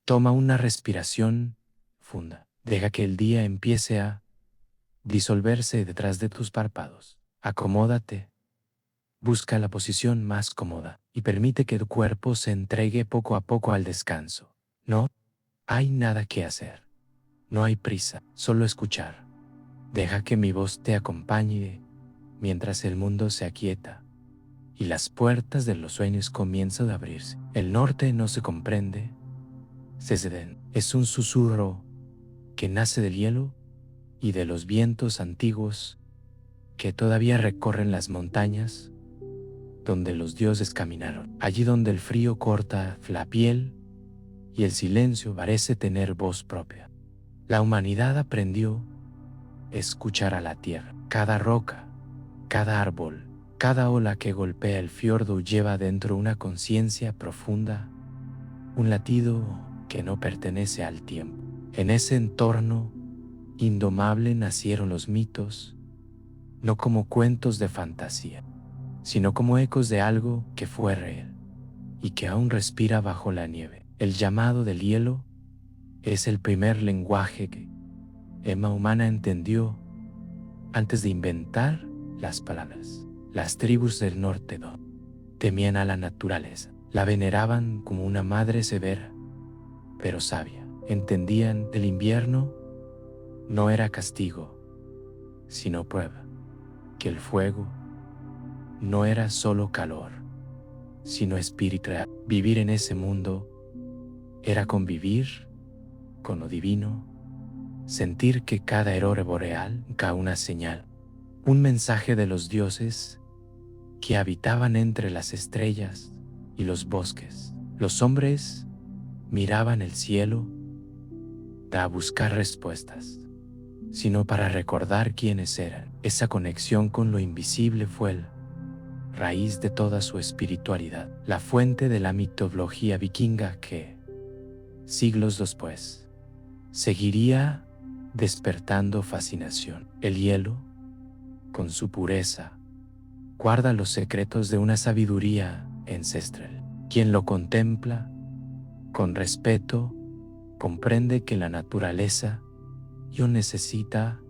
Toma una respiración funda. Deja que el día empiece a disolverse detrás de tus párpados. Acomódate. Busca la posición más cómoda y permite que tu cuerpo se entregue poco a poco al descanso. No hay nada que hacer. No hay prisa, solo escuchar. Deja que mi voz te acompañe mientras el mundo se aquieta y las puertas de los sueños comienzan a abrirse. El norte no se comprende. Seseden es un susurro que nace del hielo y de los vientos antiguos que todavía recorren las montañas donde los dioses caminaron. Allí donde el frío corta la piel y el silencio parece tener voz propia. La humanidad aprendió a escuchar a la tierra. Cada roca, cada árbol, cada ola que golpea el fiordo lleva dentro una conciencia profunda, un latido que no pertenece al tiempo. En ese entorno indomable nacieron los mitos, no como cuentos de fantasía, sino como ecos de algo que fue real y que aún respira bajo la nieve. El llamado del hielo es el primer lenguaje que Emma humana entendió antes de inventar las palabras. Las tribus del norte temían a la naturaleza, la veneraban como una madre severa, pero sabia. Entendían el invierno no era castigo, sino prueba, que el fuego no era solo calor, sino espíritu real. Vivir en ese mundo era convivir con lo divino, sentir que cada aurora boreal era una señal, un mensaje de los dioses que habitaban entre las estrellas y los bosques. Los hombres miraban el cielo a buscar respuestas, sino para recordar quiénes eran. Esa conexión con lo invisible fue la raíz de toda su espiritualidad, la fuente de la mitología vikinga que, siglos después, seguiría despertando fascinación. El hielo, con su pureza, guarda los secretos de una sabiduría ancestral. Quien lo contempla con respeto comprende que la naturaleza no necesita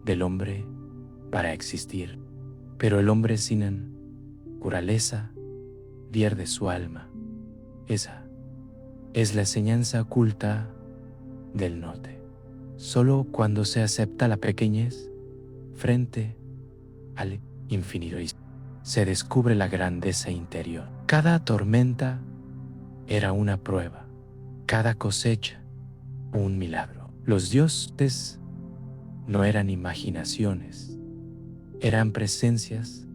del hombre para existir, pero el hombre sin naturaleza pierde su alma. Esa es la enseñanza oculta del norte. Solo cuando se acepta la pequeñez frente al infinito se descubre la grandeza interior. Cada tormenta era una prueba, cada cosecha un milagro. Los dioses no eran imaginaciones, eran presencias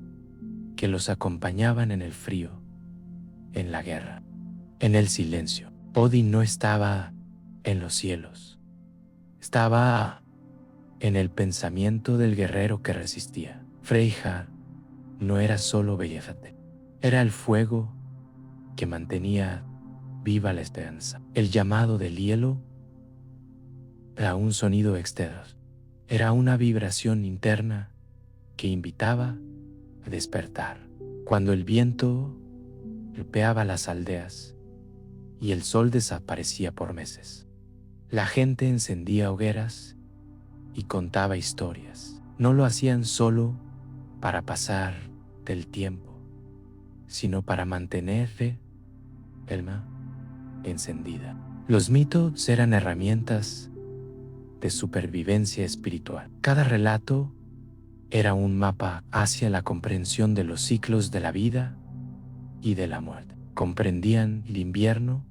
que los acompañaban en el frío, en la guerra, en el silencio. Odín no estaba en los cielos, estaba en el pensamiento del guerrero que resistía. Freyja no era solo belleza, era el fuego que mantenía viva la esperanza. El llamado del hielo era un sonido externo, era una vibración interna que invitaba a despertar. Cuando el viento golpeaba las aldeas y el sol desaparecía por meses, la gente encendía hogueras y contaba historias. No lo hacían solo para pasar del tiempo, sino para mantener el alma encendida. Los mitos eran herramientas de supervivencia espiritual. Cada relato era un mapa hacia la comprensión de los ciclos de la vida y de la muerte. Comprendían el invierno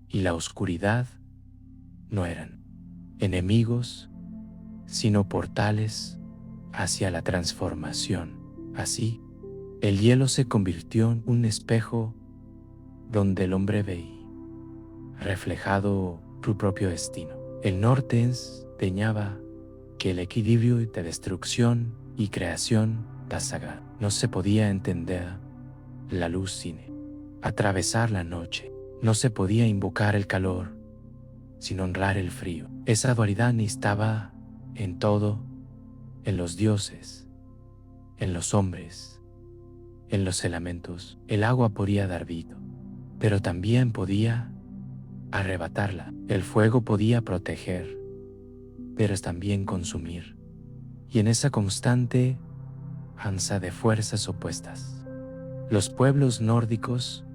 y la oscuridad no eran enemigos, sino portales hacia la transformación. Así, el hielo se convirtió en un espejo donde el hombre veía reflejado su propio destino. El norte enseñaba que el equilibrio de destrucción y creación da sagrado. No se podía entender la luz sin atravesar la noche. No se podía invocar el calor sin honrar el frío. Esa dualidad estaba en todo, en los dioses, en los hombres, en los elementos. El agua podía dar vida, pero también podía arrebatarla. El fuego podía proteger, pero es también consumir. Y en esa constante danza de fuerzas opuestas, los pueblos nórdicos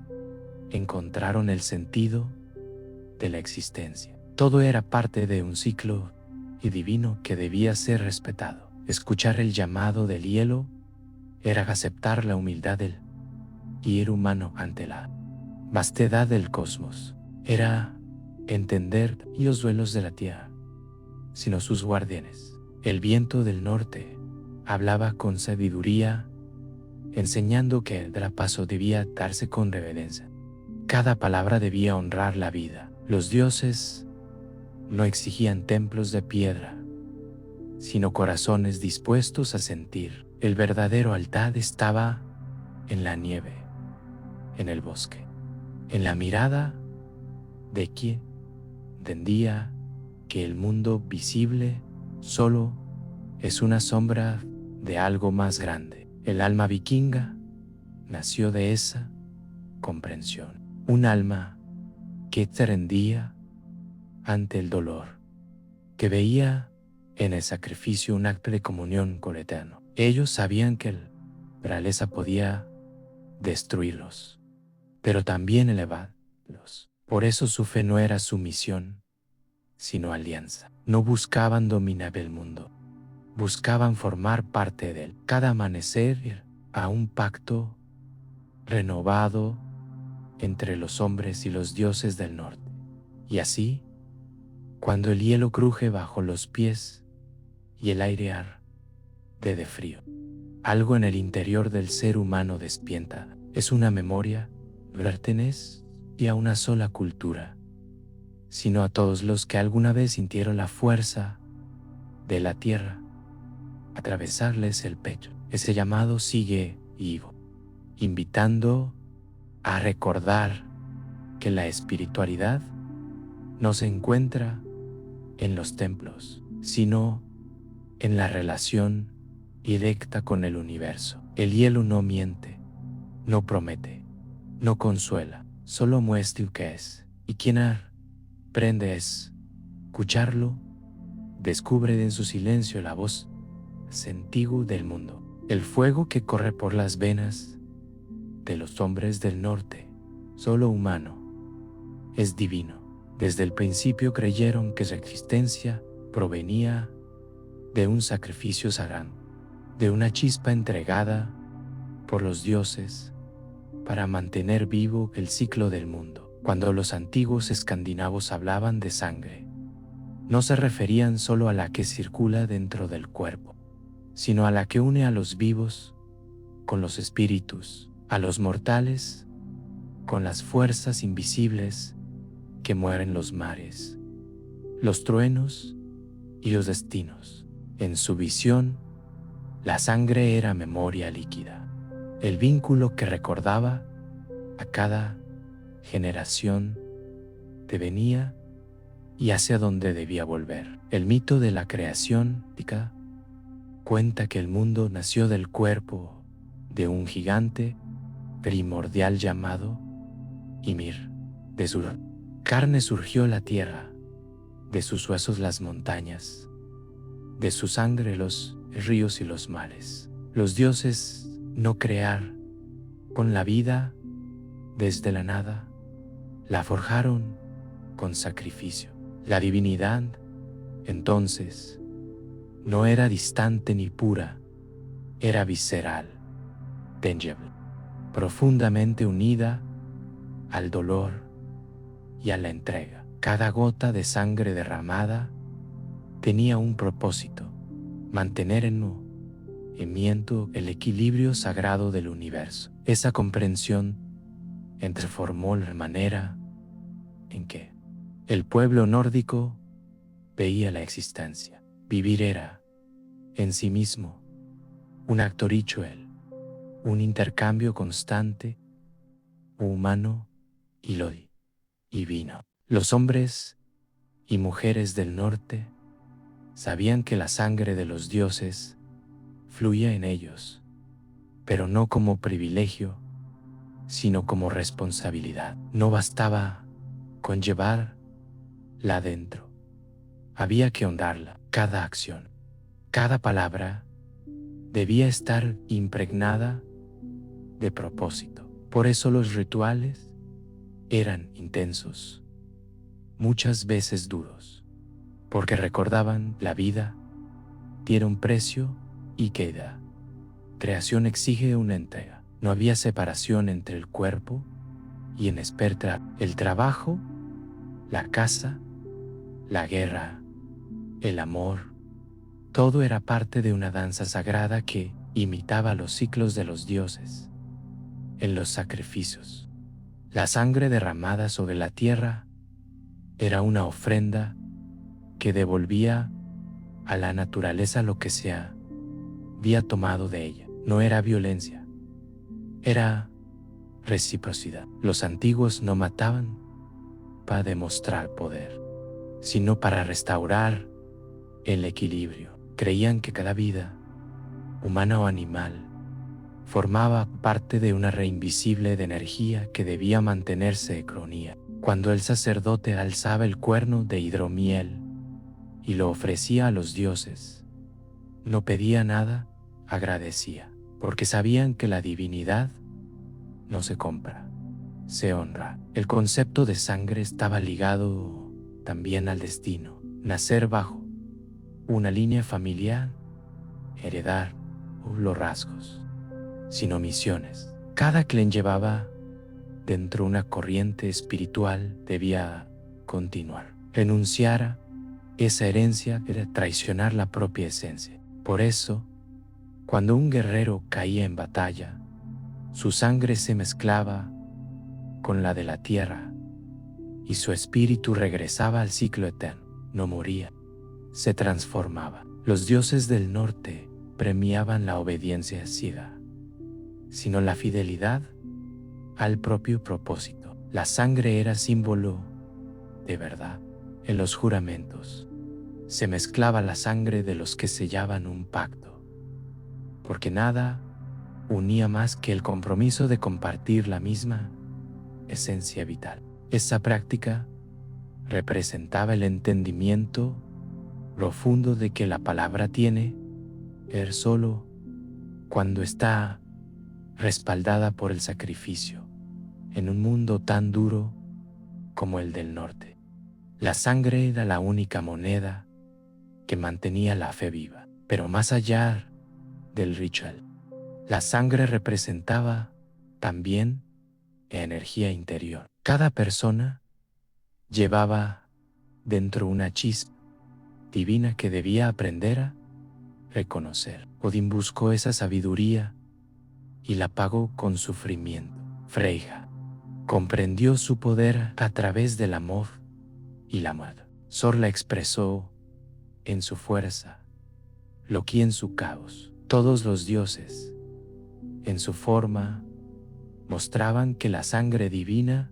encontraron el sentido de la existencia. Todo era parte de un ciclo y divino que debía ser respetado. Escuchar el llamado del hielo era aceptar la humildad del ir humano ante la vastedad del cosmos. Era entender los duelos de la tierra, sino sus guardianes. El viento del norte hablaba con sabiduría, enseñando que el paso debía darse con reverencia. Cada palabra debía honrar la vida. Los dioses no exigían templos de piedra, sino corazones dispuestos a sentir. El verdadero altar estaba en la nieve, en el bosque, en la mirada de quien entendía que el mundo visible solo es una sombra de algo más grande. El alma vikinga nació de esa comprensión. Un alma que se rendía ante el dolor, que veía en el sacrificio un acto de comunión con el Eterno. Ellos sabían que la naturaleza podía destruirlos, pero también elevarlos. Por eso su fe no era sumisión, sino alianza. No buscaban dominar el mundo, buscaban formar parte de él. Cada amanecer a un pacto renovado entre los hombres y los dioses del norte. Y así, cuando el hielo cruje bajo los pies y el aire arde de frío, algo en el interior del ser humano despierta. Es una memoria, pertenece a una sola cultura, sino a todos los que alguna vez sintieron la fuerza de la tierra atravesarles el pecho. Ese llamado sigue vivo, invitando a recordar que la espiritualidad no se encuentra en los templos, sino en la relación directa con el universo. El hielo no miente, no promete, no consuela, solo muestra qué es. Y quien aprende es escucharlo, descubre en su silencio la voz sentido del mundo. El fuego que corre por las venas de los hombres del norte, solo humano, es divino. Desde el principio creyeron que su existencia provenía de un sacrificio sagrado, de una chispa entregada por los dioses para mantener vivo el ciclo del mundo. Cuando los antiguos escandinavos hablaban de sangre, no se referían solo a la que circula dentro del cuerpo, sino a la que une a los vivos con los espíritus, a los mortales con las fuerzas invisibles que mueven los mares, los truenos y los destinos. En su visión, la sangre era memoria líquida, el vínculo que recordaba a cada generación de venía y hacia dónde debía volver. El mito de la creación cuenta que el mundo nació del cuerpo de un gigante primordial llamado Ymir. De su carne surgió la tierra, de sus huesos las montañas, de su sangre los ríos y los mares. Los dioses no crear con la vida desde la nada, la forjaron con sacrificio. La divinidad, entonces, no era distante ni pura, era visceral, tangible, profundamente unida al dolor y a la entrega. Cada gota de sangre derramada tenía un propósito: mantener en movimiento el equilibrio sagrado del universo. Esa comprensión transformó la manera en que el pueblo nórdico veía la existencia. Vivir era, en sí mismo, un acto ritual, un intercambio constante, humano y lo divino. Los hombres y mujeres del norte sabían que la sangre de los dioses fluía en ellos, pero no como privilegio, sino como responsabilidad. No bastaba con llevarla adentro. Había que honrarla. Cada acción, cada palabra debía estar impregnada de propósito. Por eso los rituales eran intensos, muchas veces duros, porque recordaban la vida tiene un precio y queda. Creación exige una entrega. No había separación entre el cuerpo y en espera el trabajo, la casa, la guerra, el amor. Todo era parte de una danza sagrada que imitaba los ciclos de los dioses. En los sacrificios, la sangre derramada sobre la tierra era una ofrenda que devolvía a la naturaleza lo que se había tomado de ella. No era violencia, era reciprocidad. Los antiguos no mataban para demostrar poder, sino para restaurar el equilibrio. Creían que cada vida, humana o animal, formaba parte de una red invisible de energía que debía mantenerse en cronía. Cuando el sacerdote alzaba el cuerno de hidromiel y lo ofrecía a los dioses, no pedía nada, agradecía, porque sabían que la divinidad no se compra, se honra. El concepto de sangre estaba ligado también al destino, nacer bajo una línea familiar, heredar los rasgos, sin omisiones. Cada clan llevaba dentro una corriente espiritual debía continuar. Renunciar a esa herencia era traicionar la propia esencia. Por eso, cuando un guerrero caía en batalla, su sangre se mezclaba con la de la tierra y su espíritu regresaba al ciclo eterno. No moría, se transformaba. Los dioses del norte premiaban la obediencia ciega, sino la fidelidad al propio propósito. La sangre era símbolo de verdad. En los juramentos se mezclaba la sangre de los que sellaban un pacto, porque nada unía más que el compromiso de compartir la misma esencia vital. Esa práctica representaba el entendimiento profundo de que la palabra tiene el solo cuando está respaldada por el sacrificio. En un mundo tan duro como el del norte, la sangre era la única moneda que mantenía la fe viva. Pero más allá del ritual, la sangre representaba también energía interior. Cada persona llevaba dentro una chispa divina que debía aprender a reconocer. Odín buscó esa sabiduría y la pagó con sufrimiento. Freyja comprendió su poder a través del amor y la muerte. Thor la expresó en su fuerza, Loki en su caos. Todos los dioses, en su forma, mostraban que la sangre divina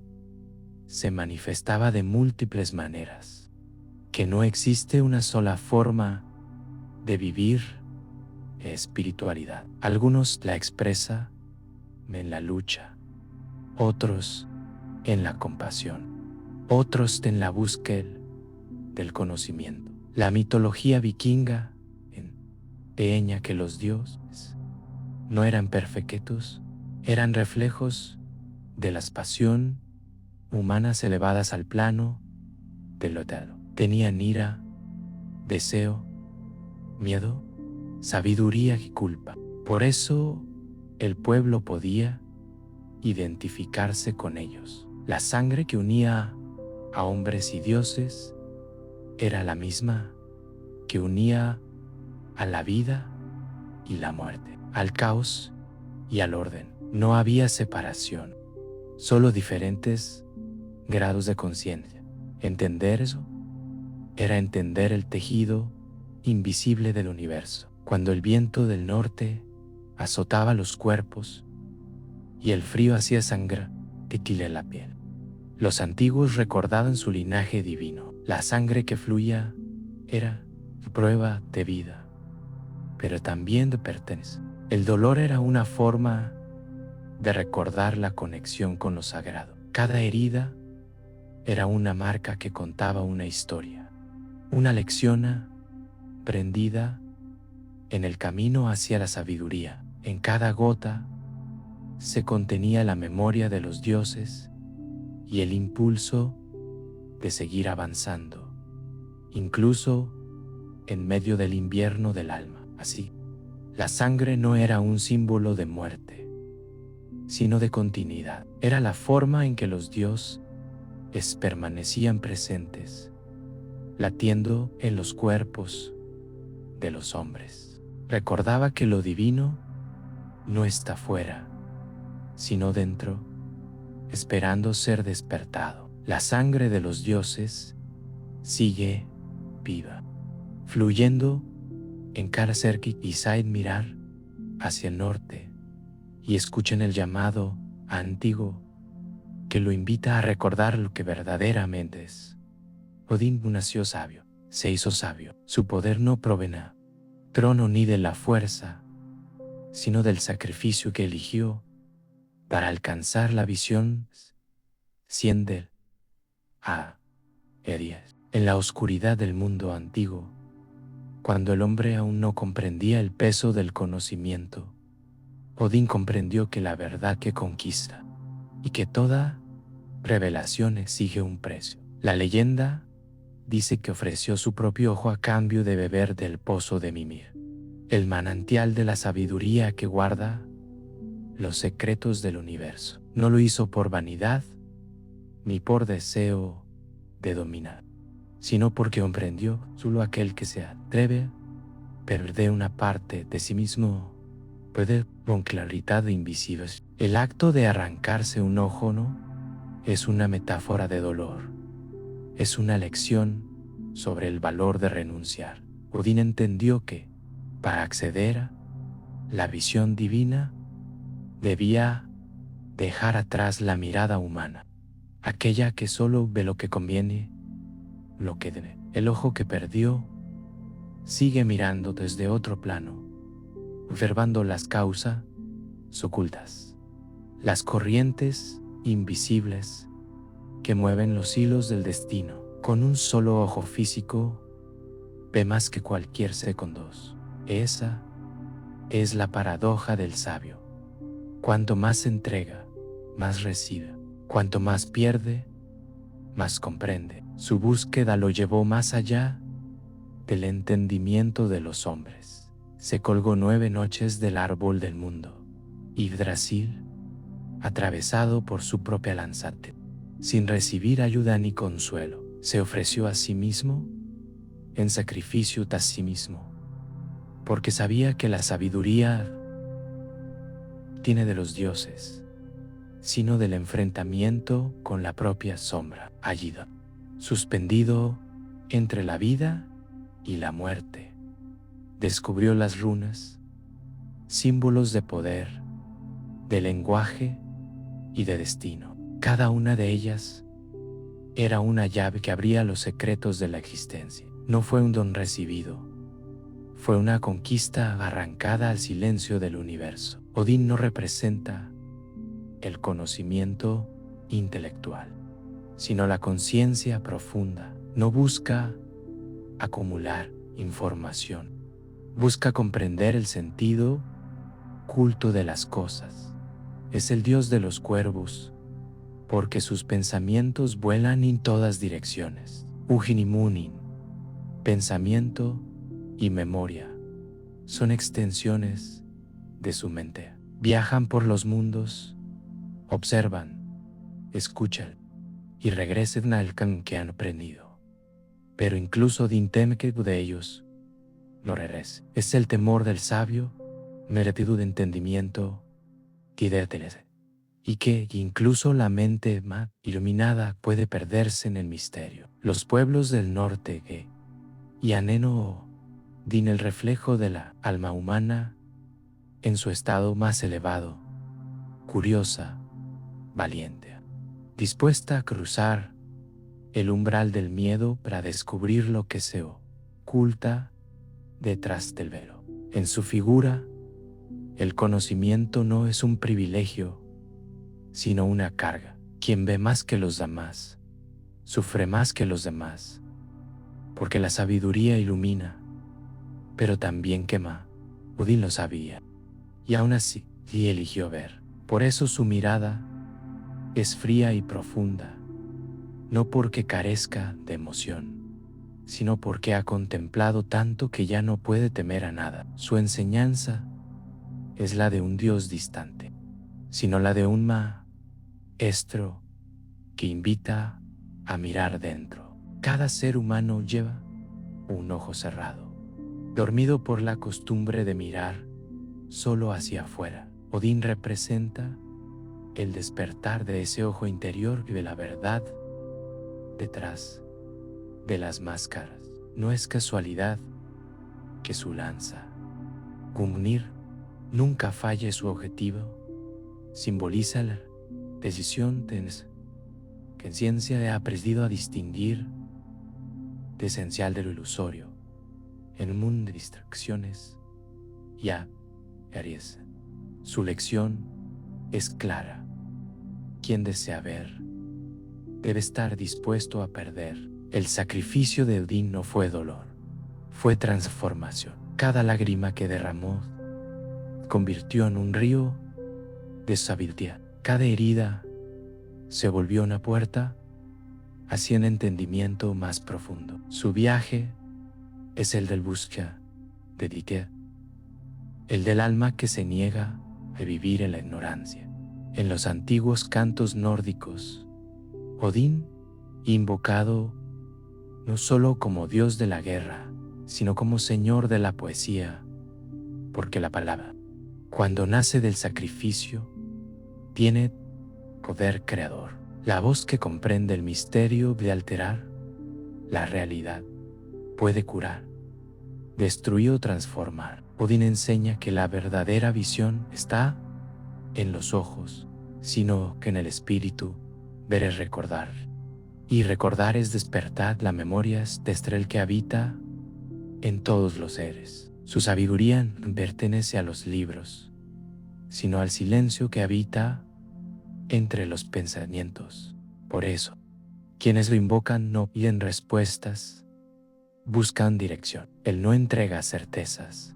se manifestaba de múltiples maneras, que no existe una sola forma de vivir espiritualidad. Algunos la expresan en la lucha, otros en la compasión, otros en la búsqueda del conocimiento. La mitología vikinga enseña que los dioses no eran perfectos, eran reflejos de las pasiones humanas elevadas al plano del eterno. Tenían ira, deseo, miedo, sabiduría y culpa. Por eso el pueblo podía identificarse con ellos. La sangre que unía a hombres y dioses era la misma que unía a la vida y la muerte, al caos y al orden. No había separación, solo diferentes grados de conciencia. Entender eso era entender el tejido invisible del universo. Cuando el viento del norte azotaba los cuerpos y el frío hacía sangrar tequila la piel, los antiguos recordaban su linaje divino. La sangre que fluía era prueba de vida, pero también de pertenencia. El dolor era una forma de recordar la conexión con lo sagrado. Cada herida era una marca que contaba una historia, una lección prendida en el camino hacia la sabiduría. En cada gota se contenía la memoria de los dioses y el impulso de seguir avanzando, incluso en medio del invierno del alma. Así, la sangre no era un símbolo de muerte, sino de continuidad. Era la forma en que los dioses permanecían presentes, latiendo en los cuerpos de los hombres. Recordaba que lo divino no está fuera, sino dentro, esperando ser despertado. La sangre de los dioses sigue viva, fluyendo en cada ser que quizá mirar hacia el norte y escuchen el llamado antiguo que lo invita a recordar lo que verdaderamente es. Odín nació sabio, se hizo sabio. Su poder no provenía trono ni de la fuerza, sino del sacrificio que eligió para alcanzar la visión siendo a Elías. En la oscuridad del mundo antiguo, cuando el hombre aún no comprendía el peso del conocimiento, Odín comprendió que la verdad que conquista y que toda revelación exige un precio. La leyenda dice que ofreció su propio ojo a cambio de beber del pozo de Mimir, el manantial de la sabiduría que guarda los secretos del universo. No lo hizo por vanidad ni por deseo de dominar, sino porque comprendió solo aquel que se atreve a perder una parte de sí mismo puede con claridad invisible. El acto de arrancarse un ojo no es una metáfora de dolor, es una lección sobre el valor de renunciar. Odín entendió que, para acceder a la visión divina, debía dejar atrás la mirada humana, aquella que solo ve lo que conviene, lo que debe. El ojo que perdió sigue mirando desde otro plano, observando las causas ocultas, las corrientes invisibles que mueven los hilos del destino. Con un solo ojo físico, ve más que cualquier segundos. Esa es la paradoja del sabio. Cuanto más entrega, más recibe. Cuanto más pierde, más comprende. Su búsqueda lo llevó más allá del entendimiento de los hombres. Se colgó 9 noches del árbol del mundo, Yggdrasil, atravesado por su propia lanzate, sin recibir ayuda ni consuelo. Se ofreció a sí mismo en sacrificio a sí mismo, porque sabía que la sabiduría tiene de los dioses, sino del enfrentamiento con la propia sombra. Allí, suspendido entre la vida y la muerte, descubrió las runas, símbolos de poder, de lenguaje y de destino. Cada una de ellas era una llave que abría los secretos de la existencia. No fue un don recibido, fue una conquista arrancada al silencio del universo. Odín no representa el conocimiento intelectual, sino la conciencia profunda. No busca acumular información, busca comprender el sentido oculto de las cosas. Es el dios de los cuervos, porque sus pensamientos vuelan en todas direcciones. Ujin y Munin, pensamiento y memoria, son extensiones de su mente. Viajan por los mundos, observan, escuchan y regresan al camino que han aprendido. Pero incluso Odín que de ellos no regrese. Es el temor del sabio, merecido de entendimiento, y que incluso la mente más iluminada puede perderse en el misterio. Los pueblos del norte y Aneno din el reflejo de la alma humana en su estado más elevado, curiosa, valiente, dispuesta a cruzar el umbral del miedo para descubrir lo que se oculta detrás del velo. En su figura, el conocimiento no es un privilegio, sino una carga. Quien ve más que los demás sufre más que los demás, porque la sabiduría ilumina, pero también quema. Odín lo sabía, y aún así, y eligió ver. Por eso su mirada es fría y profunda, no porque carezca de emoción, sino porque ha contemplado tanto que ya no puede temer a nada. Su enseñanza es la de un Dios distante, sino la de un maestro que invita a mirar dentro. Cada ser humano lleva un ojo cerrado, dormido por la costumbre de mirar solo hacia afuera. Odín representa el despertar de ese ojo interior y de la verdad detrás de las máscaras. No es casualidad que su lanza, Gungnir, nunca falle su objetivo. Simboliza la decisión que en ciencia ha aprendido a distinguir de esencial de lo ilusorio en un mundo de distracciones. Ya, Aries, su lección es clara. Quien desea ver debe estar dispuesto a perder. El sacrificio de Odín no fue dolor, fue transformación. Cada lágrima que derramó convirtió en un río de sabiduría. Cada herida se volvió una puerta hacia un entendimiento más profundo. Su viaje es el del busca de Dike, el del alma que se niega a vivir en la ignorancia. En los antiguos cantos nórdicos, Odín, invocado no solo como dios de la guerra, sino como señor de la poesía, porque la palabra, cuando nace del sacrificio, tiene poder creador. La voz que comprende el misterio de alterar la realidad puede curar, destruir o transformar. Odín enseña que la verdadera visión está en los ojos, sino que en el espíritu. Ver es recordar, y recordar es despertar la memoria desde el que habita en todos los seres. Su sabiduría no pertenece a los libros, sino al silencio que habita entre los pensamientos. Por eso, quienes lo invocan no piden respuestas, buscan dirección. Él no entrega certezas,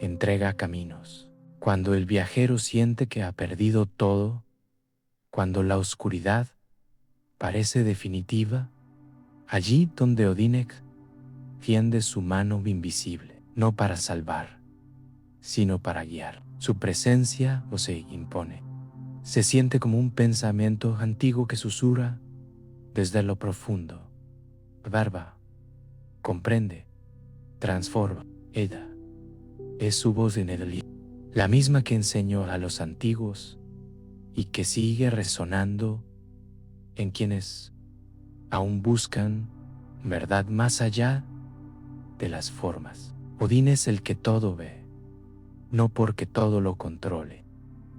entrega caminos. Cuando el viajero siente que ha perdido todo, cuando la oscuridad parece definitiva, allí donde Odín tiende su mano invisible, no para salvar, sino para guiar. Su presencia o se impone. Se siente como un pensamiento antiguo que susurra desde lo profundo. Barba, comprende, transforma. Ella es su voz en el libro, la misma que enseñó a los antiguos y que sigue resonando en quienes aún buscan verdad más allá de las formas. Odín es el que todo ve, no porque todo lo controle,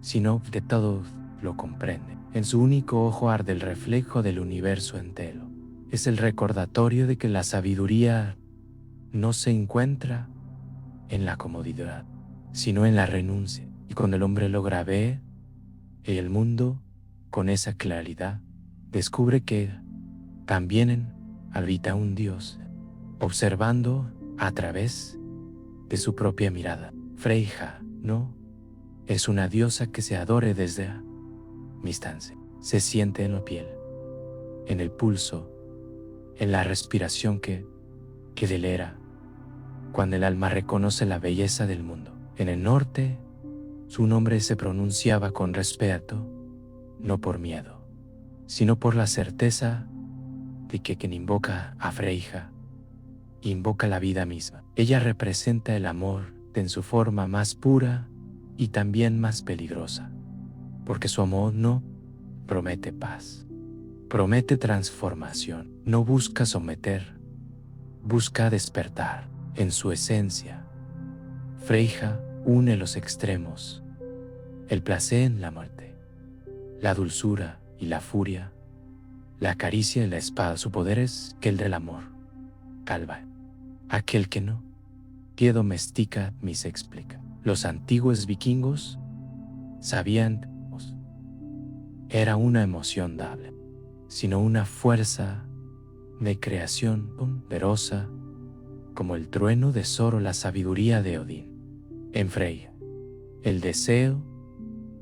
sino que todo lo comprende. En su único ojo arde el reflejo del universo entero. Es el recordatorio de que la sabiduría no se encuentra en la comodidad, sino en la renuncia. Y cuando el hombre logra ver el mundo con esa claridad, descubre que también habita un Dios, observando a través de su propia mirada. Freyja no es una diosa que se adore desde la distancia. Se siente en la piel, en el pulso, en la respiración que delera cuando el alma reconoce la belleza del mundo. En el norte, su nombre se pronunciaba con respeto, no por miedo, sino por la certeza de que quien invoca a Freyja invoca la vida misma. Ella representa el amor en su forma más pura y también más peligrosa, porque su amor no promete paz, promete transformación. No busca someter, busca despertar. En su esencia, Freyja une los extremos, el placer en la muerte, la dulzura y la furia, la caricia y la espada. Su poder es que el del amor calva. Aquel que no que domestica ni se explica. Los antiguos vikingos sabían era una emoción dable. sino una fuerza de creación poderosa como el trueno de Thor o la sabiduría de Odín. En Freyja, el deseo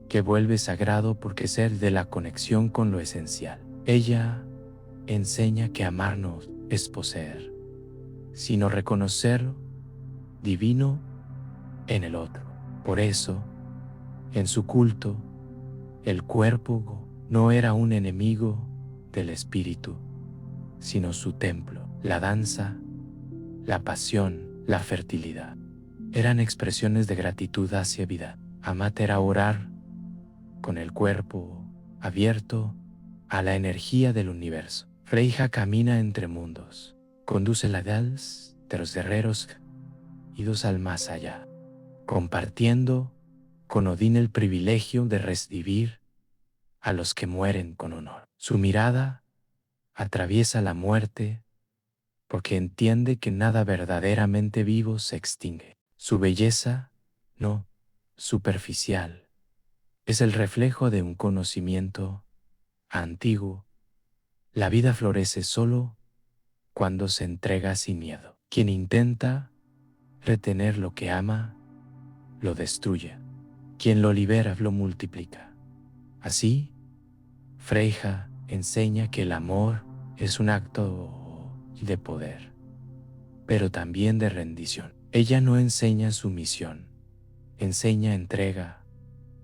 que vuelve sagrado porque es el de la conexión con lo esencial. Ella enseña que amar no es poseer, sino reconocer lo divino en el otro. Por eso, en su culto, el cuerpo no era un enemigo del espíritu, sino su templo. La danza, la pasión, la fertilidad eran expresiones de gratitud hacia vida. Amat era orar con el cuerpo abierto a la energía del universo. Freyja camina entre mundos, conduce la danza de los guerreros idos al más allá, compartiendo con Odín el privilegio de recibir a los que mueren con honor. Su mirada atraviesa la muerte porque entiende que nada verdaderamente vivo se extingue. Su belleza, no superficial, es el reflejo de un conocimiento antiguo. La vida florece solo cuando se entrega sin miedo. Quien intenta retener lo que ama, lo destruye. Quien lo libera, lo multiplica. Así, Freyja enseña que el amor es un acto de poder, pero también de rendición. Ella no enseña sumisión, enseña entrega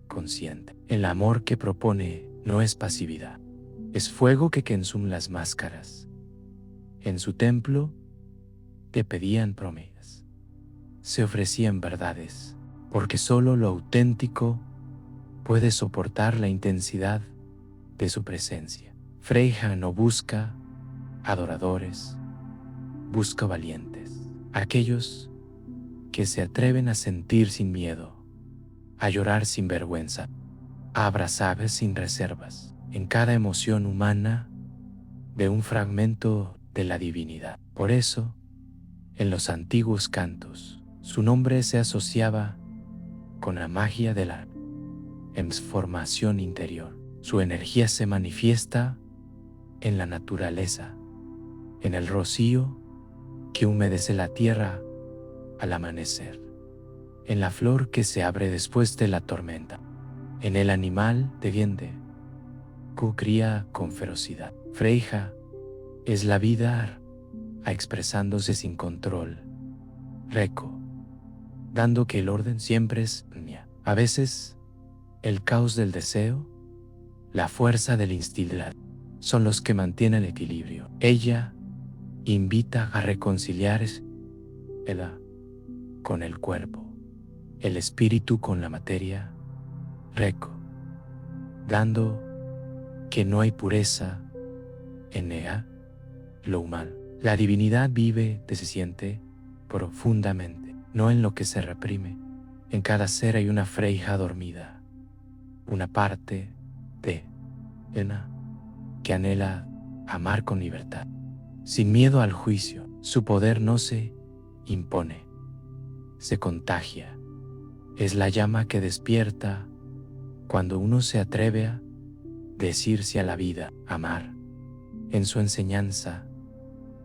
consciente. El amor que propone no es pasividad, es fuego que consume las máscaras. En su templo te pedían promesas, se ofrecían verdades, porque solo lo auténtico puede soportar la intensidad de su presencia. Freyja no busca adoradores, busca valientes, aquellos que se atreven a sentir sin miedo, a llorar sin vergüenza, a abrazar sin reservas. En cada emoción humana de un fragmento de la divinidad. Por eso, en los antiguos cantos, su nombre se asociaba con la magia de la transformación interior. Su energía se manifiesta en la naturaleza, en el rocío que humedece la tierra al amanecer, en la flor que se abre después de la tormenta, en el animal de viente que cría con ferocidad. Freyja es la vida expresándose sin control, dando que el orden siempre es mía. A veces, el caos del deseo, la fuerza del instinto son los que mantienen el equilibrio. Ella invita a reconciliarse con el cuerpo, el espíritu con la materia, dando que no hay pureza en ella, lo humano. La divinidad vive, se siente profundamente, no en lo que se reprime. En cada ser hay una Freyja dormida, una parte de Ena que anhela amar con libertad, sin miedo al juicio. Su poder no se impone, se contagia. Es la llama que despierta cuando uno se atreve a decirse a la vida, amar. En su enseñanza,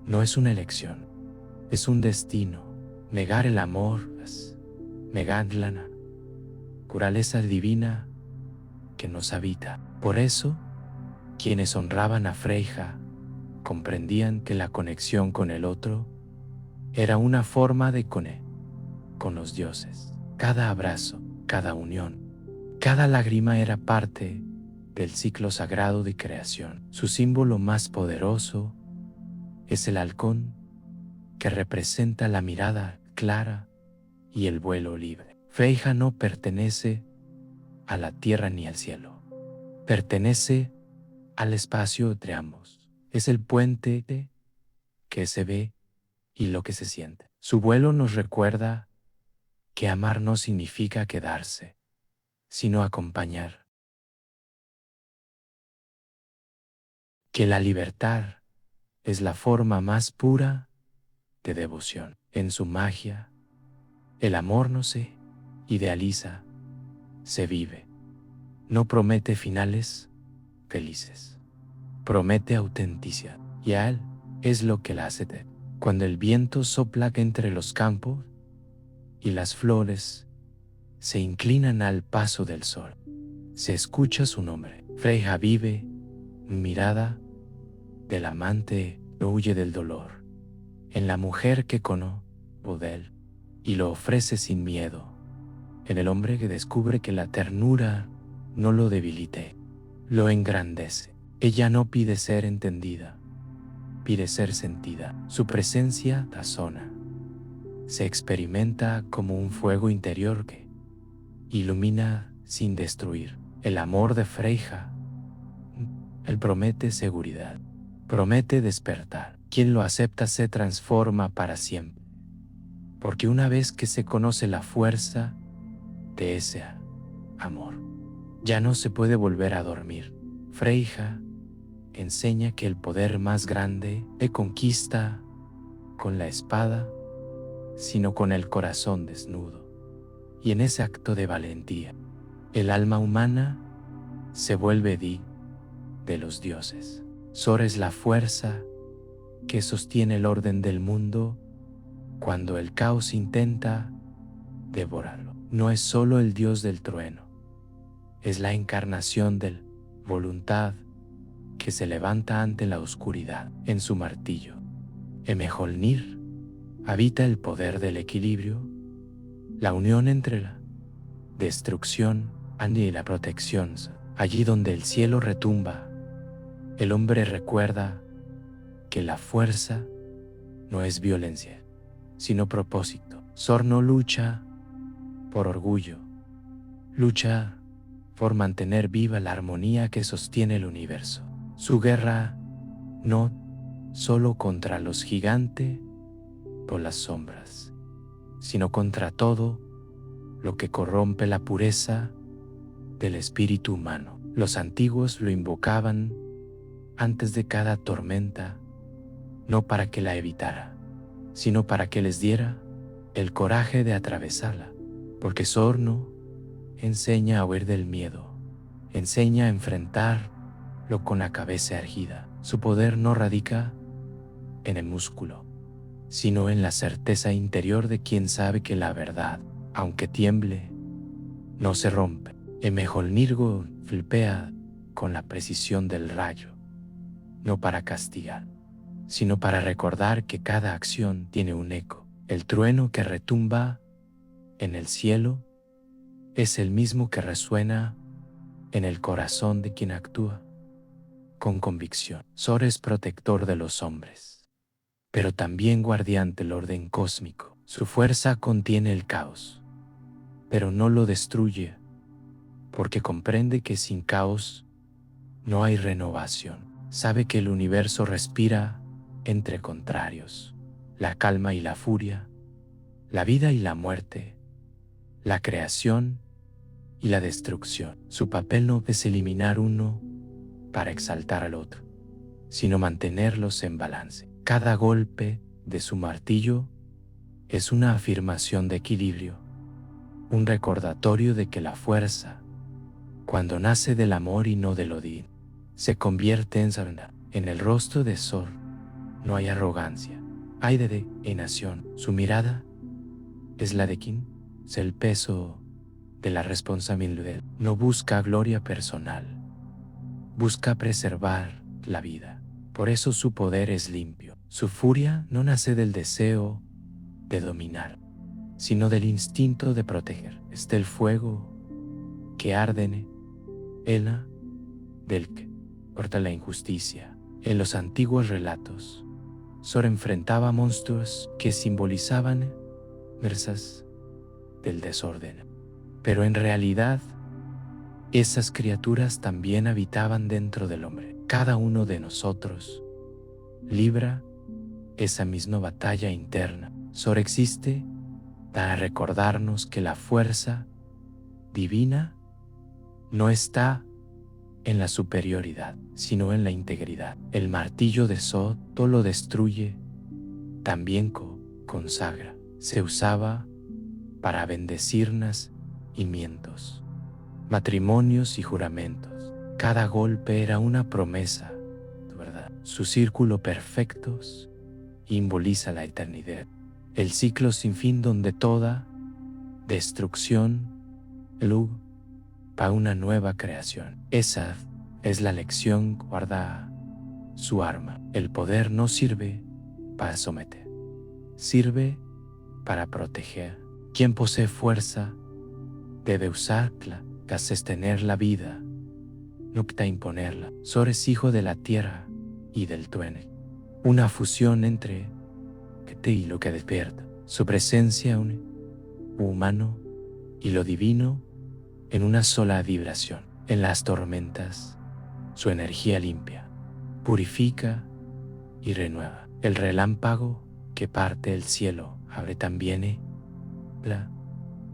no es una elección, es un destino. Negar el amor es negar la naturaleza divina que nos habita. Por eso, quienes honraban a Freyja comprendían que la conexión con el otro era una forma de conectar con los dioses. Cada abrazo, cada unión, cada lágrima era parte del ciclo sagrado de creación. Su símbolo más poderoso es el halcón, que representa la mirada clara y el vuelo libre. Freyja no pertenece a la tierra ni al cielo, pertenece al espacio entre ambos. Es el puente que se ve y lo que se siente. Su vuelo nos recuerda que amar no significa quedarse, sino acompañar. Que la libertad es la forma más pura de devoción. En su magia, el amor no se idealiza, se vive. No promete finales felices, promete autenticidad, y a él es lo que la hace de. Cuando el viento sopla entre los campos y las flores se inclinan al paso del sol, se escucha su nombre. Freyja vive, mirada del amante, no huye del dolor. En la mujer que conoce de él y lo ofrece sin miedo. En el hombre que descubre que la ternura no lo debilite, lo engrandece. Ella no pide ser entendida, pide ser sentida. Su presencia sazona. Se experimenta como un fuego interior que ilumina sin destruir. El amor de Freyja, él promete seguridad, promete despertar. Quien lo acepta se transforma para siempre. Porque una vez que se conoce la fuerza de ese amor, ya no se puede volver a dormir. Freyja enseña que el poder más grande se conquista con la espada, sino con el corazón desnudo. Y en ese acto de valentía, el alma humana se vuelve de los dioses. Sor es la fuerza que sostiene el orden del mundo cuando el caos intenta devorarlo. No es solo el dios del trueno, es la encarnación de la voluntad que se levanta ante la oscuridad. En su martillo, Mjolnir habita el poder del equilibrio, la unión entre la destrucción y la protección. Allí donde el cielo retumba, el hombre recuerda que la fuerza no es violencia, sino propósito. Sor no lucha por orgullo, lucha por mantener viva la armonía que sostiene el universo. Su guerra no solo contra los gigantes o las sombras, sino contra todo lo que corrompe la pureza del espíritu humano. Los antiguos lo invocaban antes de cada tormenta, no para que la evitara, sino para que les diera el coraje de atravesarla, porque Sor no enseña a huir del miedo, enseña a enfrentarlo con la cabeza erguida. Su poder no radica en el músculo, sino en la certeza interior de quien sabe que la verdad, aunque tiemble, no se rompe. Mjolnir flipea con la precisión del rayo, no para castigar, sino para recordar que cada acción tiene un eco. El trueno que retumba en el cielo es el mismo que resuena en el corazón de quien actúa con convicción. Sor es protector de los hombres, pero también guardián del orden cósmico. Su fuerza contiene el caos, pero no lo destruye, porque comprende que sin caos no hay renovación. Sabe que el universo respira entre contrarios, la calma y la furia, la vida y la muerte, la creación y la destrucción. Su papel no es eliminar uno para exaltar al otro, sino mantenerlos en balance. Cada golpe de su martillo es una afirmación de equilibrio, un recordatorio de que la fuerza, cuando nace del amor y no del odio, se convierte en sarna. En el rostro de Sor no hay arrogancia, hay determinación. Su mirada es la de quien es el peso de la responsabilidad. No busca gloria personal, busca preservar la vida. Por eso su poder es limpio. Su furia no nace del deseo de dominar, sino del instinto de proteger. Es del fuego que arde en ella, del que corta la injusticia. En los antiguos relatos, Sor enfrentaba monstruos que simbolizaban fuerzas del desorden, pero en realidad esas criaturas también habitaban dentro del hombre. Cada uno de nosotros libra esa misma batalla interna. Sor existe para recordarnos que la fuerza divina no está en la superioridad, sino en la integridad. El martillo de Sor todo lo destruye, también consagra. Se usaba para bendecir nacimientos, matrimonios y juramentos. Cada golpe era una promesa Su círculo perfecto simboliza la eternidad, el ciclo sin fin donde toda destrucción luego para una nueva creación. Esa es la lección guarda su arma. El poder no sirve para someter, sirve para proteger. Quien posee fuerza debe usarla para sostener la vida, no para imponerla. Sor es hijo de la tierra y del trueno, una fusión entre y lo que despierta. Su presencia une lo humano y lo divino en una sola vibración. En las tormentas, su energía limpia, purifica y renueva. El relámpago que parte el cielo abre también la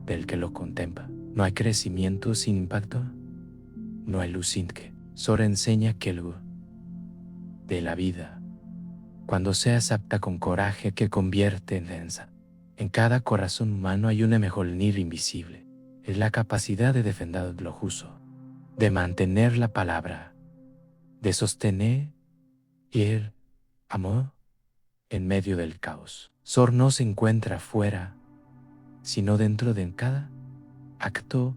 del que lo contempla. No hay crecimiento sin impacto, no hay luz sin que. Sora enseña que el de la vida, cuando seas apta con coraje que convierte en densa. En cada corazón humano hay una mejolnir invisible. Es la capacidad de defender lo justo, de mantener la palabra, de sostener el amor en medio del caos. Sor no se encuentra fuera, sino dentro de cada acto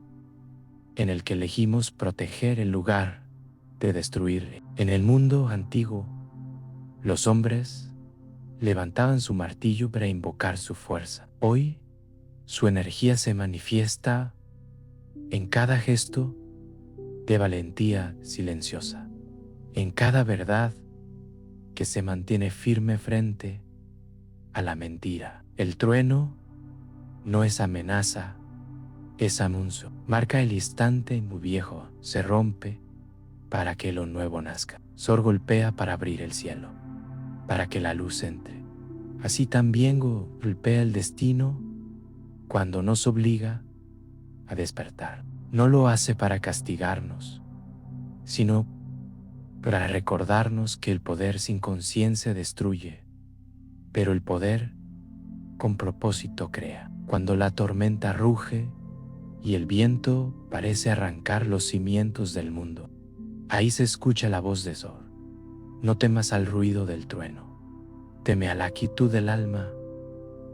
en el que elegimos proteger en lugar de destruirle. En el mundo antiguo, los hombres levantaban su martillo para invocar su fuerza. Hoy, su energía se manifiesta en cada gesto de valentía silenciosa, en cada verdad que se mantiene firme frente a la mentira. El trueno no es amenaza, es anuncio. Marca el instante muy viejo, se rompe para que lo nuevo nazca. Sor golpea para abrir el cielo, para que la luz entre. Así también golpea el destino cuando nos obliga a despertar. No lo hace para castigarnos, sino para recordarnos que el poder sin conciencia destruye, pero el poder con propósito crea. Cuando la tormenta ruge y el viento parece arrancar los cimientos del mundo, ahí se escucha la voz de Sor. No temas al ruido del trueno, teme a la quietud del alma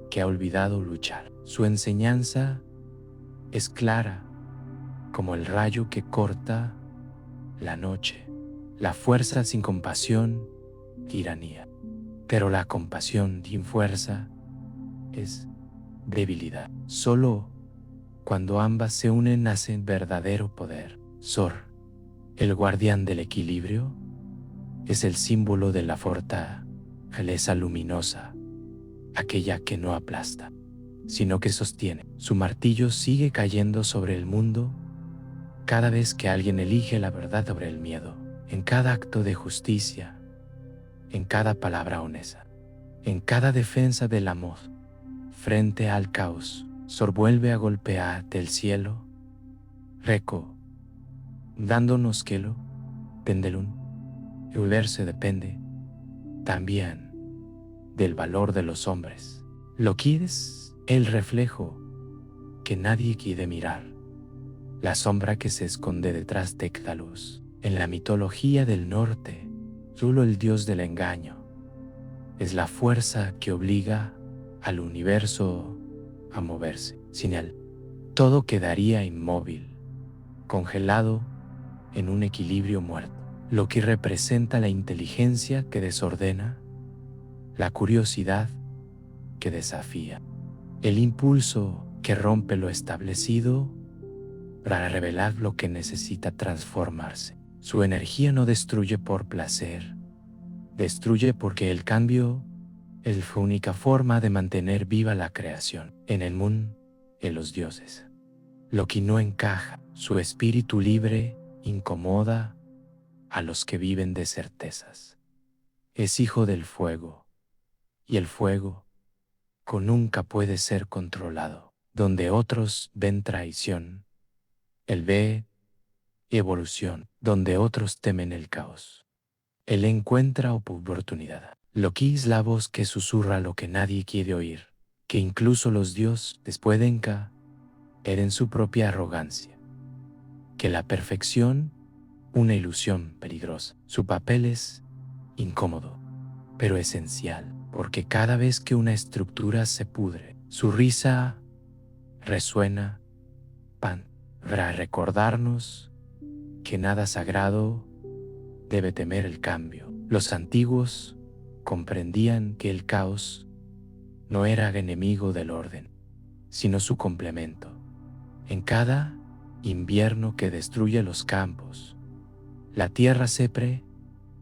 que ha olvidado luchar. Su enseñanza es clara como el rayo que corta la noche, la fuerza sin compasión, tiranía. Pero la compasión sin fuerza es debilidad. Solo cuando ambas se unen nace verdadero poder. Sor, el guardián del equilibrio, es el símbolo de la fortaleza luminosa, aquella que no aplasta, sino que sostiene. Su martillo sigue cayendo sobre el mundo cada vez que alguien elige la verdad sobre el miedo, en cada acto de justicia, en cada palabra honesta, en cada defensa del amor. Frente al caos, Sor vuelve a golpear del cielo, dándonos que lo pendelum, el universo depende también del valor de los hombres. Lo que es el reflejo que nadie quiere mirar, la sombra que se esconde detrás de la luz. En la mitología del norte, solo el dios del engaño es la fuerza que obliga al universo a moverse. Sin él, todo quedaría inmóvil, congelado en un equilibrio muerto. Lo que representa la inteligencia que desordena, la curiosidad que desafía, el impulso que rompe lo establecido para revelar lo que necesita transformarse. Su energía no destruye por placer, destruye porque el cambio es la única forma de mantener viva la creación. En el mundo, en los dioses, lo que no encaja, su espíritu libre incomoda a los que viven de certezas. Es hijo del fuego, y el fuego nunca puede ser controlado. Donde otros ven traición, él ve evolución. Donde otros temen el caos, él encuentra oportunidad. Lo que es la voz que susurra lo que nadie quiere oír, que incluso los dioses pueden caer en su propia arrogancia, que la perfección, una ilusión peligrosa. Su papel es incómodo, pero esencial, porque cada vez que una estructura se pudre, su risa resuena para recordarnos que nada sagrado debe temer el cambio. Los antiguos comprendían que el caos no era enemigo del orden, sino su complemento. En cada invierno que destruye los campos, la tierra se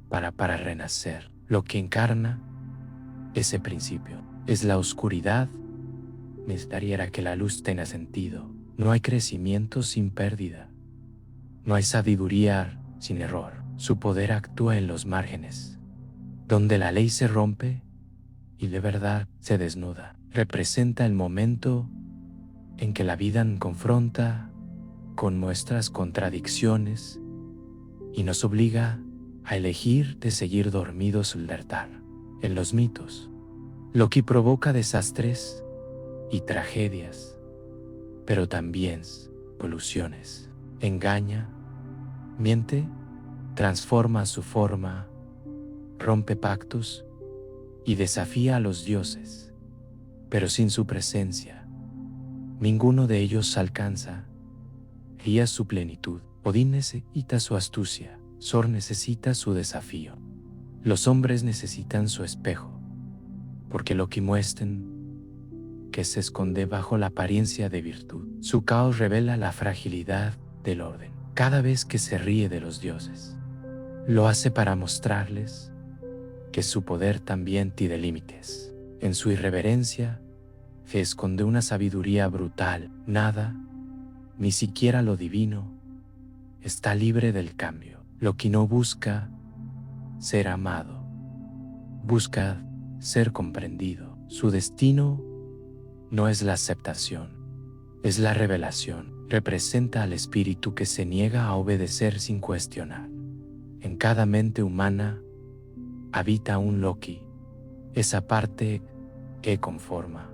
para renacer. Lo que encarna ese principio es la oscuridad. Necesitaría que la luz tenga sentido. No hay crecimiento sin pérdida. No hay sabiduría sin error. Su poder actúa en los márgenes, donde la ley se rompe y de verdad se desnuda. Representa el momento en que la vida nos confronta con nuestras contradicciones y nos obliga a elegir de seguir dormidos o alertar. En los mitos, Loki provoca desastres y tragedias, pero también poluciones. Engaña, miente, transforma su forma, rompe pactos y desafía a los dioses, pero sin su presencia, ninguno de ellos alcanza su plenitud. Odín necesita su astucia, Thor necesita su desafío. Los hombres necesitan su espejo, porque Loki muestran que se esconde bajo la apariencia de virtud. Su caos revela la fragilidad del orden. Cada vez que se ríe de los dioses, lo hace para mostrarles que su poder también tiene límites. En su irreverencia se esconde una sabiduría brutal. Nada, ni siquiera lo divino, está libre del cambio. Loki no busca ser amado, busca ser comprendido. Su destino no es la aceptación, es la revelación. Representa al espíritu que se niega a obedecer sin cuestionar. En cada mente humana habita un Loki, esa parte que conforma,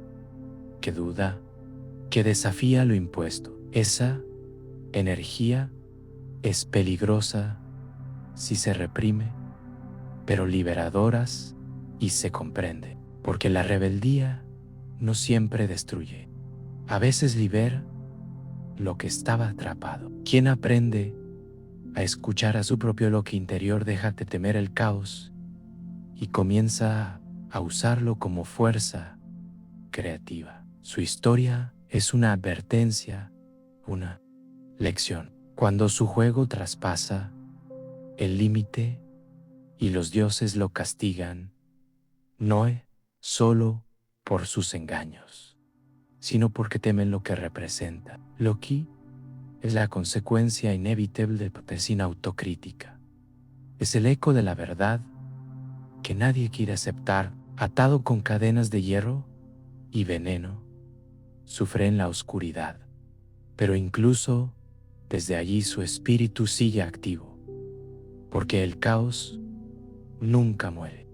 que duda, que desafía lo impuesto. Esa energía es peligrosa si se reprime, pero liberadoras y se comprende, porque la rebeldía no siempre destruye. A veces libera lo que estaba atrapado. Quien aprende a escuchar a su propio Loki interior deja de temer el caos y comienza a usarlo como fuerza creativa. Su historia es una advertencia, una lección. Cuando su juego traspasa el límite y los dioses lo castigan, no es solo por sus engaños, sino porque temen lo que representa. Loki es la consecuencia inevitable de sin autocrítica. Es el eco de la verdad que nadie quiere aceptar, atado con cadenas de hierro y veneno. Sufre en la oscuridad, pero incluso desde allí su espíritu sigue activo, porque el caos nunca muere,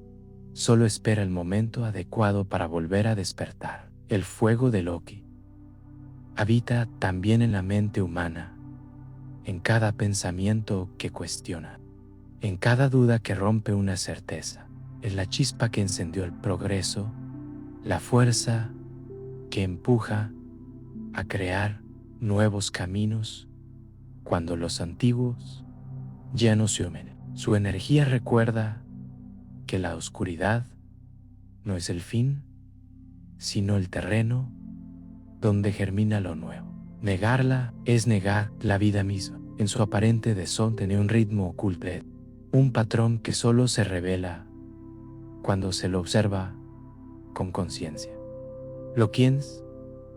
solo espera el momento adecuado para volver a despertar. El fuego de Loki habita también en la mente humana, en cada pensamiento que cuestiona, en cada duda que rompe una certeza. Es la chispa que encendió el progreso, la fuerza que empuja a crear nuevos caminos cuando los antiguos ya no se unen. Su energía recuerda que la oscuridad no es el fin, sino el terreno donde germina lo nuevo. Negarla es negar la vida misma. En su aparente desorden tiene un ritmo oculto, un patrón que solo se revela cuando se lo observa con conciencia. Lokiens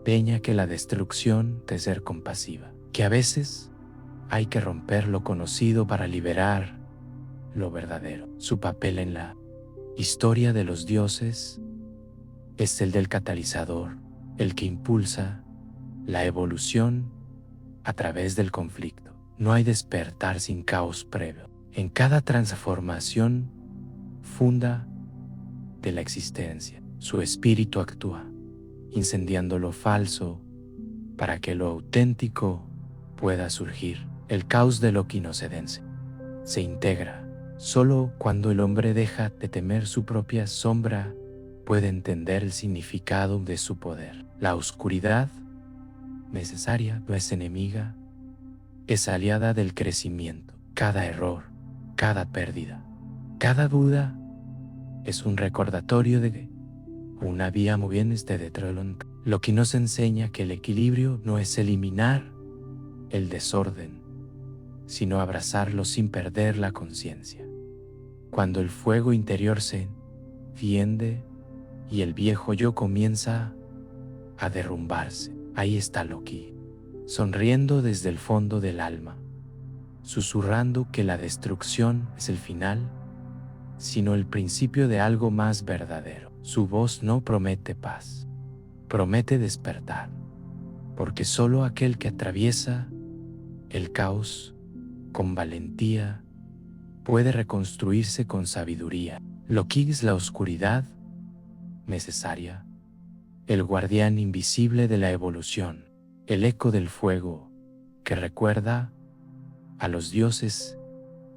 peña que la destrucción de ser compasiva, que a veces hay que romper lo conocido para liberar lo verdadero. Su papel en la historia de los dioses es el del catalizador, el que impulsa la evolución a través del conflicto. No hay despertar sin caos previo. En cada transformación funda de la existencia, su espíritu actúa, incendiando lo falso para que lo auténtico pueda surgir. El caos de Loki no se integra, Solo cuando el hombre deja de temer su propia sombra, puede entender el significado de su poder. La oscuridad, necesaria, no es enemiga, es aliada del crecimiento. Cada error, cada pérdida, cada duda es un recordatorio de que una vía muy bien está detrás. Lo que nos enseña que el equilibrio no es eliminar el desorden, sino abrazarlo sin perder la conciencia. Cuando el fuego interior se enciende y el viejo yo comienza a derrumbarse, ahí está Loki, sonriendo desde el fondo del alma, susurrando que la destrucción es el final, sino el principio de algo más verdadero. Su voz no promete paz, promete despertar, porque solo aquel que atraviesa el caos con valentía puede reconstruirse con sabiduría. Loki es la oscuridad necesaria, el guardián invisible de la evolución, el eco del fuego que recuerda a los dioses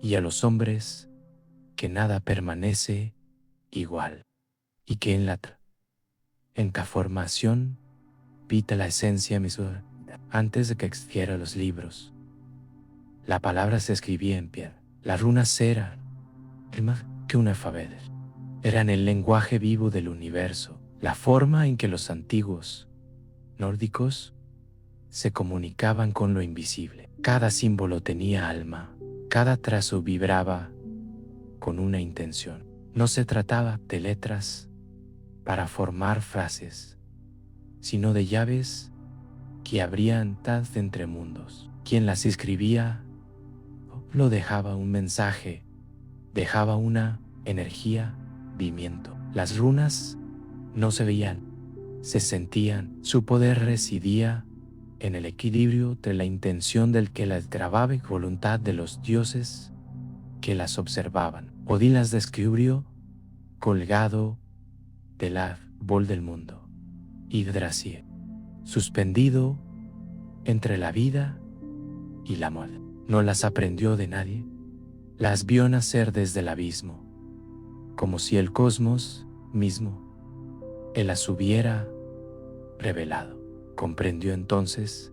y a los hombres que nada permanece igual y que en la encaformación pita la esencia misma. Antes de que existieran los libros, la palabra se escribía en piedra. Las runas eran más que un alfabeto. Eran el lenguaje vivo del universo, la forma en que los antiguos nórdicos se comunicaban con lo invisible. Cada símbolo tenía alma, cada trazo vibraba con una intención. No se trataba de letras para formar frases, sino de llaves que abrían taz entre mundos. Quien las escribía lo dejaba un mensaje, dejaba una energía, vimiento. Las runas no se veían, se sentían. Su poder residía en el equilibrio de la intención del que las grababa y voluntad de los dioses que las observaban. Odín las descubrió colgado del árbol del mundo. Yggdrasil, suspendido entre la vida y la muerte. No las aprendió de nadie, las vio nacer desde el abismo, como si el cosmos mismo él las hubiera revelado. Comprendió entonces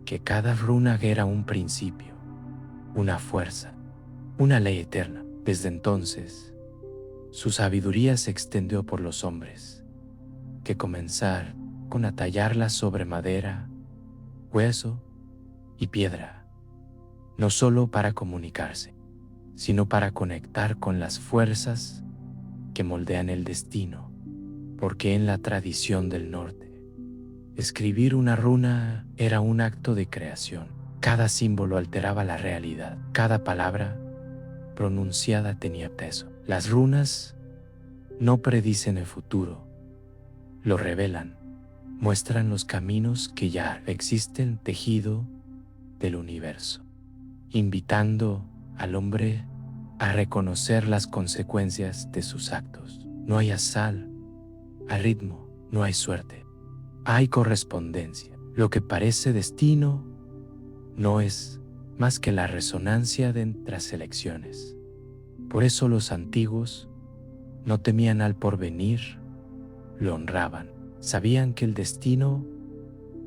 que cada runa era un principio, una fuerza, una ley eterna. Desde entonces, su sabiduría se extendió por los hombres, que comenzaron a tallarla sobre madera, hueso y piedra, no solo para comunicarse, sino para conectar con las fuerzas que moldean el destino, porque en la tradición del norte, escribir una runa era un acto de creación. Cada símbolo alteraba la realidad, cada palabra pronunciada tenía peso. Las runas no predicen el futuro, lo revelan, muestran los caminos que ya existen tejido del universo, invitando al hombre a reconocer las consecuencias de sus actos. No hay azar, hay ritmo, no hay suerte, hay correspondencia. Lo que parece destino no es más que la resonancia de las elecciones. Por eso los antiguos no temían al porvenir, lo honraban. Sabían que el destino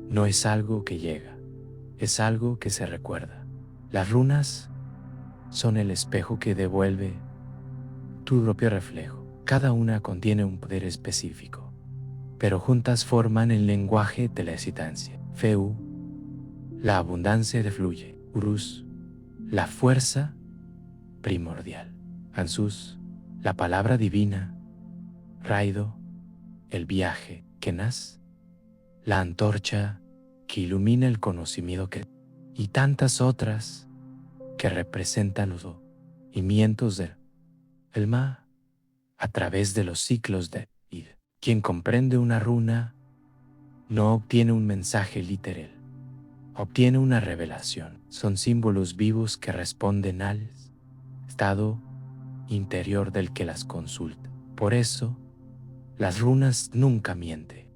no es algo que llega, es algo que se recuerda. Las runas son el espejo que devuelve tu propio reflejo. Cada una contiene un poder específico, pero juntas forman el lenguaje de la excitancia. Feu, la abundancia de fluye. Urus, la fuerza primordial. Ansus, la palabra divina. Raido, el viaje. Kenas, la antorcha que ilumina el conocimiento y tantas otras que representan los movimientos del alma a través de los ciclos de vida. Quien comprende una runa no obtiene un mensaje literal, obtiene una revelación. Son símbolos vivos que responden al estado interior del que las consulta. Por eso, las runas nunca mienten,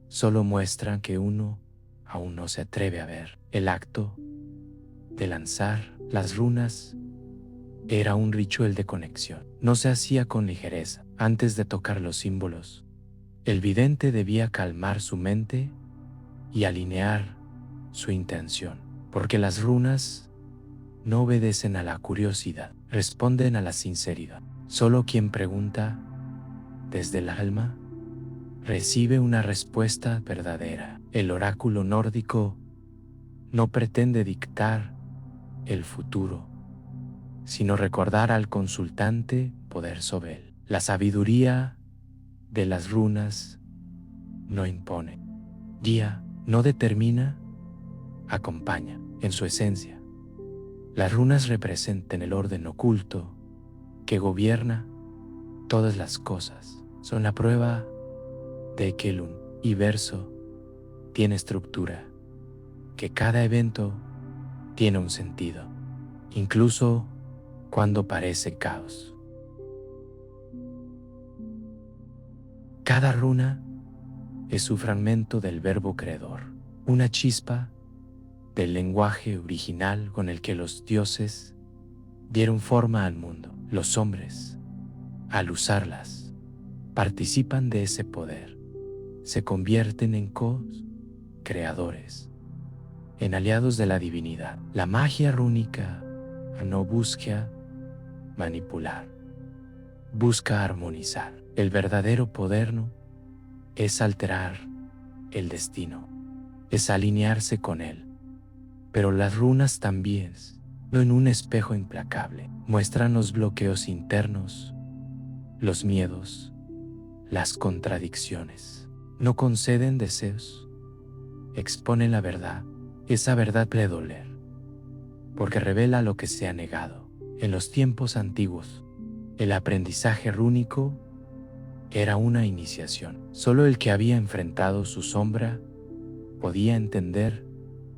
solo muestran que uno aún no se atreve a ver. El acto de lanzar las runas Era un ritual de conexión. No se hacía con ligereza. Antes de tocar los símbolos, el vidente debía calmar su mente y alinear su intención, porque las runas no obedecen a la curiosidad, responden a la sinceridad. Solo quien pregunta desde el alma recibe una respuesta verdadera. El oráculo nórdico no pretende dictar el futuro, sino recordar al consultante poder sobre él. La sabiduría de las runas no impone, guía, no determina, acompaña. En su esencia, las runas representan el orden oculto que gobierna todas las cosas. Son la prueba de que el universo tiene estructura, que cada evento tiene un sentido, incluso cuando parece caos. Cada runa es un fragmento del verbo creador, una chispa del lenguaje original con el que los dioses dieron forma al mundo. Los hombres, al usarlas, participan de ese poder, se convierten en co-creadores, en aliados de la divinidad. La magia rúnica no busca manipular, busca armonizar. El verdadero poder no es alterar el destino, es alinearse con él. Pero las runas también, no en un espejo implacable, muestran los bloqueos internos, los miedos, las contradicciones. No conceden deseos, exponen la verdad. Esa verdad puede doler, porque revela lo que se ha negado. En los tiempos antiguos, el aprendizaje rúnico era una iniciación. Solo el que había enfrentado su sombra podía entender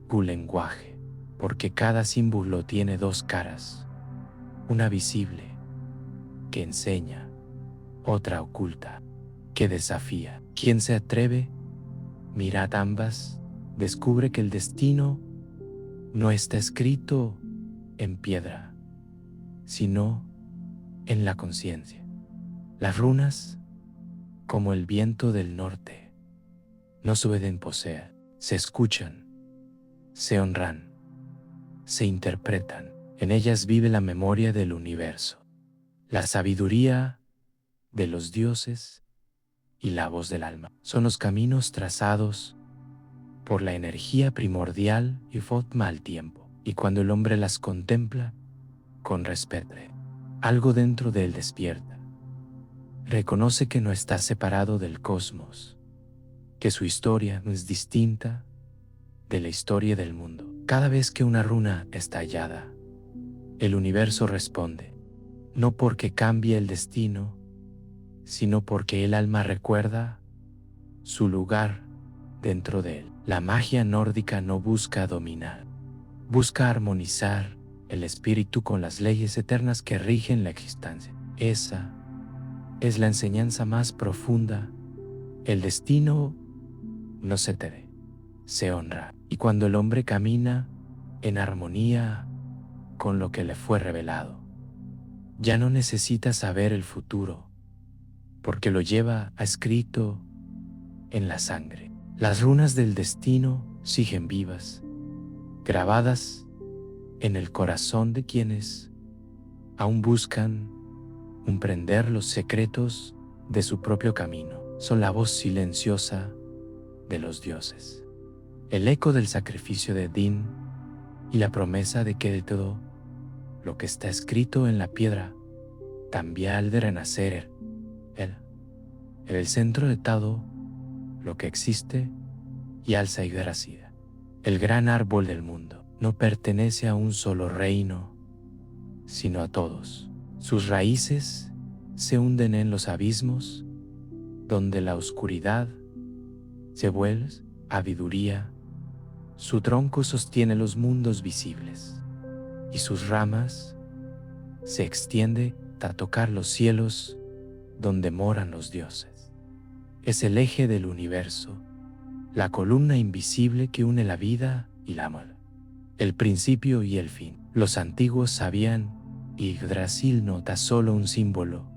su lenguaje, porque cada símbolo tiene dos caras, una visible, que enseña, otra oculta, que desafía. Quien se atreve, mirad ambas, descubre que el destino no está escrito en piedra, sino en la conciencia. Las runas, como el viento del norte, no se pueden poseer, se escuchan, se honran, se interpretan. En ellas vive la memoria del universo, la sabiduría de los dioses y la voz del alma. Son los caminos trazados por la energía primordial y forma al tiempo. Y cuando el hombre las contempla con respeto, algo dentro de él despierta. Reconoce que no está separado del cosmos, que su historia no es distinta de la historia del mundo. Cada vez que una runa está hallada, el universo responde, no porque cambie el destino, sino porque el alma recuerda su lugar dentro de él. La magia nórdica no busca dominar, busca armonizar el espíritu con las leyes eternas que rigen la existencia. Esa es la enseñanza más profunda. El destino no se debe, se honra. Y cuando el hombre camina en armonía con lo que le fue revelado, ya no necesita saber el futuro, porque lo lleva escrito en la sangre. Las runas del destino siguen vivas, grabadas en el corazón de quienes aún buscan comprender los secretos de su propio camino. Son la voz silenciosa de los dioses, el eco del sacrificio de Din y la promesa de que de todo lo que está escrito en la piedra también ha de renacer en el centro de todo lo que existe y alza y gracida. El gran árbol del mundo no pertenece a un solo reino, sino a todos. Sus raíces se hunden en los abismos donde la oscuridad se vuelve sabiduría. Su tronco sostiene los mundos visibles y sus ramas se extiende hasta tocar los cielos donde moran los dioses. Es el eje del universo, la columna invisible que une la vida y la muerte, el principio y el fin. Los antiguos sabían Yggdrasil no era solo un símbolo,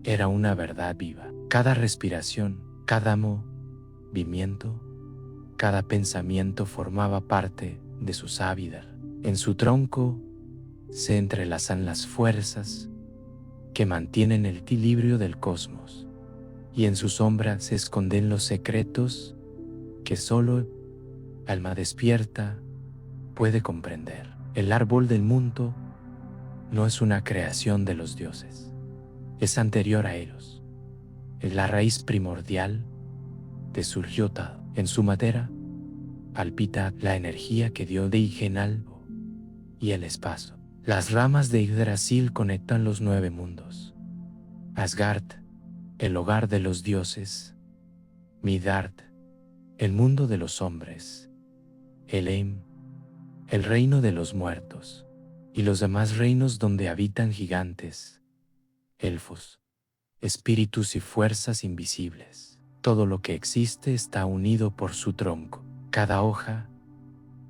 era una verdad viva. Cada respiración, cada movimiento, cada pensamiento formaba parte de su sabiduría. En su tronco se entrelazan las fuerzas que mantienen el equilibrio del cosmos, y en su sombra se esconden los secretos que solo el alma despierta puede comprender. El árbol del mundo no es una creación de los dioses, es anterior a ellos. Es la raíz primordial de surgió todo. En su madera palpita la energía que dio de origen y el espacio. Las ramas de Yggdrasil conectan los 9 mundos. Asgard, el hogar de los dioses. Midgard, el mundo de los hombres. Helheim, el reino de los muertos. Y los demás reinos donde habitan gigantes, elfos, espíritus y fuerzas invisibles. Todo lo que existe está unido por su tronco. Cada hoja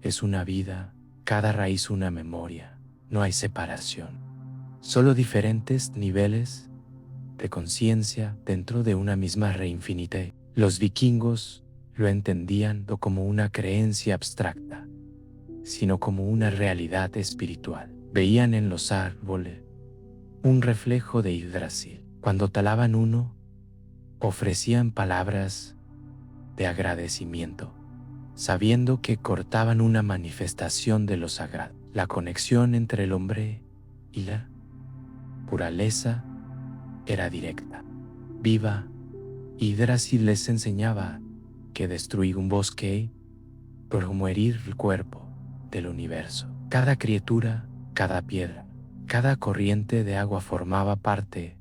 es una vida, cada raíz una memoria. No hay separación, solo diferentes niveles de conciencia dentro de una misma red infinita. Los vikingos lo entendían no como una creencia abstracta, sino como una realidad espiritual. Veían en los árboles un reflejo de Yggdrasil. Cuando talaban uno, ofrecían palabras de agradecimiento, sabiendo que cortaban una manifestación de lo sagrado. La conexión entre el hombre y la naturaleza era directa, viva. Yggdrasil les enseñaba que destruir un bosque por herir el cuerpo del universo. Cada criatura, cada piedra, cada corriente de agua formaba parte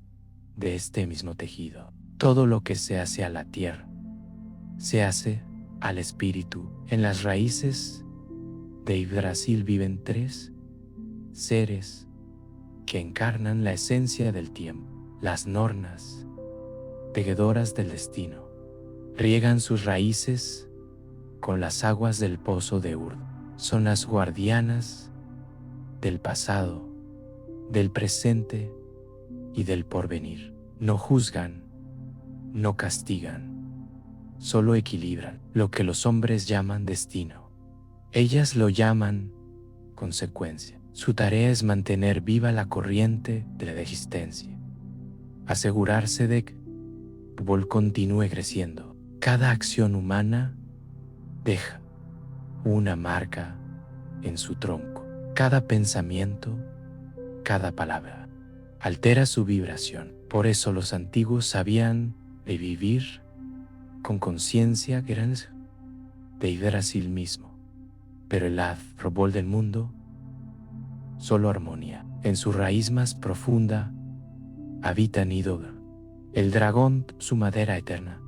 de este mismo tejido. Todo lo que se hace a la tierra se hace al espíritu. En las raíces de Yggdrasil viven 3 seres que encarnan la esencia del tiempo. Las Nornas, tejedoras del destino, riegan sus raíces con las aguas del pozo de Urd. Son las guardianas del pasado, del presente y del porvenir. No juzgan, no castigan, solo equilibran lo que los hombres llaman destino. Ellas lo llaman consecuencia. Su tarea es mantener viva la corriente de la existencia, asegurarse de que el árbol continúe creciendo. Cada acción humana deja una marca en su tronco. Cada pensamiento, cada palabra altera su vibración. Por eso los antiguos sabían de vivir con conciencia que eran de Yggdrasil mismo. Pero el árbol del mundo, solo armonía. En su raíz más profunda habita Nidhogg. El dragón, su madera eterna,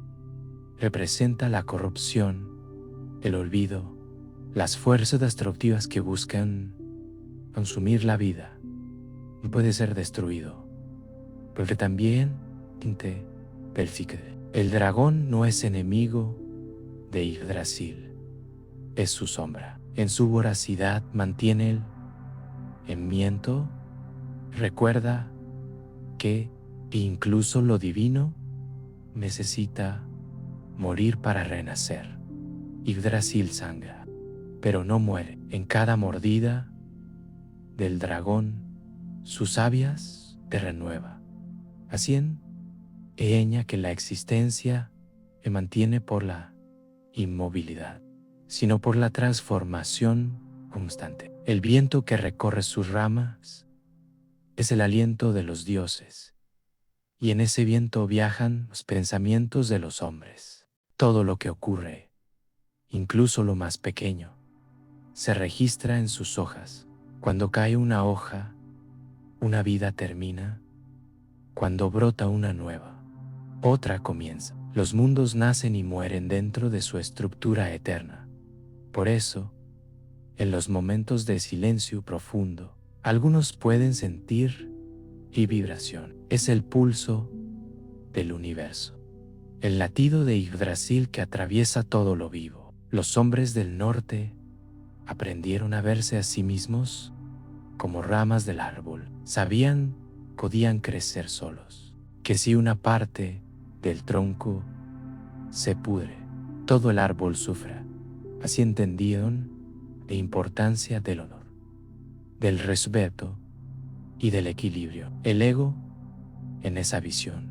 representa la corrupción, el olvido, las fuerzas destructivas que buscan consumir la vida. No puede ser destruido, porque también el dragón no es enemigo de Yggdrasil, es su sombra. En su voracidad mantiene el enmiento, recuerda que incluso lo divino necesita morir para renacer. Yggdrasil sangra, pero no muere. En cada mordida del dragón, sus sabias te renueva. Así enseña que la existencia se mantiene por la inmovilidad, sino por la transformación constante. El viento que recorre sus ramas es el aliento de los dioses, y en ese viento viajan los pensamientos de los hombres. Todo lo que ocurre, incluso lo más pequeño, se registra en sus hojas. Cuando cae una hoja, una vida termina. Cuando brota una nueva, otra comienza. Los mundos nacen y mueren dentro de su estructura eterna. Por eso, en los momentos de silencio profundo, algunos pueden sentir y vibración. Es el pulso del universo, el latido de Yggdrasil que atraviesa todo lo vivo. Los hombres del norte aprendieron a verse a sí mismos como ramas del árbol. Sabían podían crecer solos, que si una parte del tronco se pudre, todo el árbol sufra. Así entendieron la importancia del honor, del respeto y del equilibrio. El ego, en esa visión,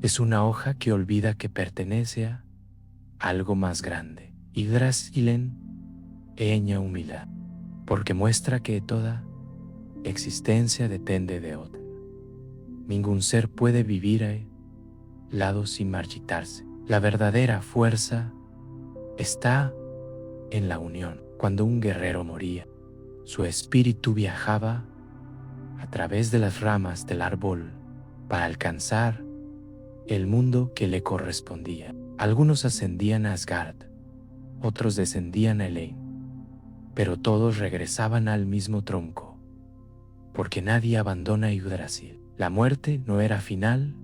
es una hoja que olvida que pertenece a algo más grande. Yggdrasilen eña humildad, porque muestra que toda existencia depende de otra. Ningún ser puede vivir aislado sin marchitarse. La verdadera fuerza está en la unión. Cuando un guerrero moría, su espíritu viajaba a través de las ramas del árbol para alcanzar el mundo que le correspondía. Algunos ascendían a Asgard, otros descendían a Elaine, pero todos regresaban al mismo tronco, porque nadie abandona Yggdrasil. La muerte no era final,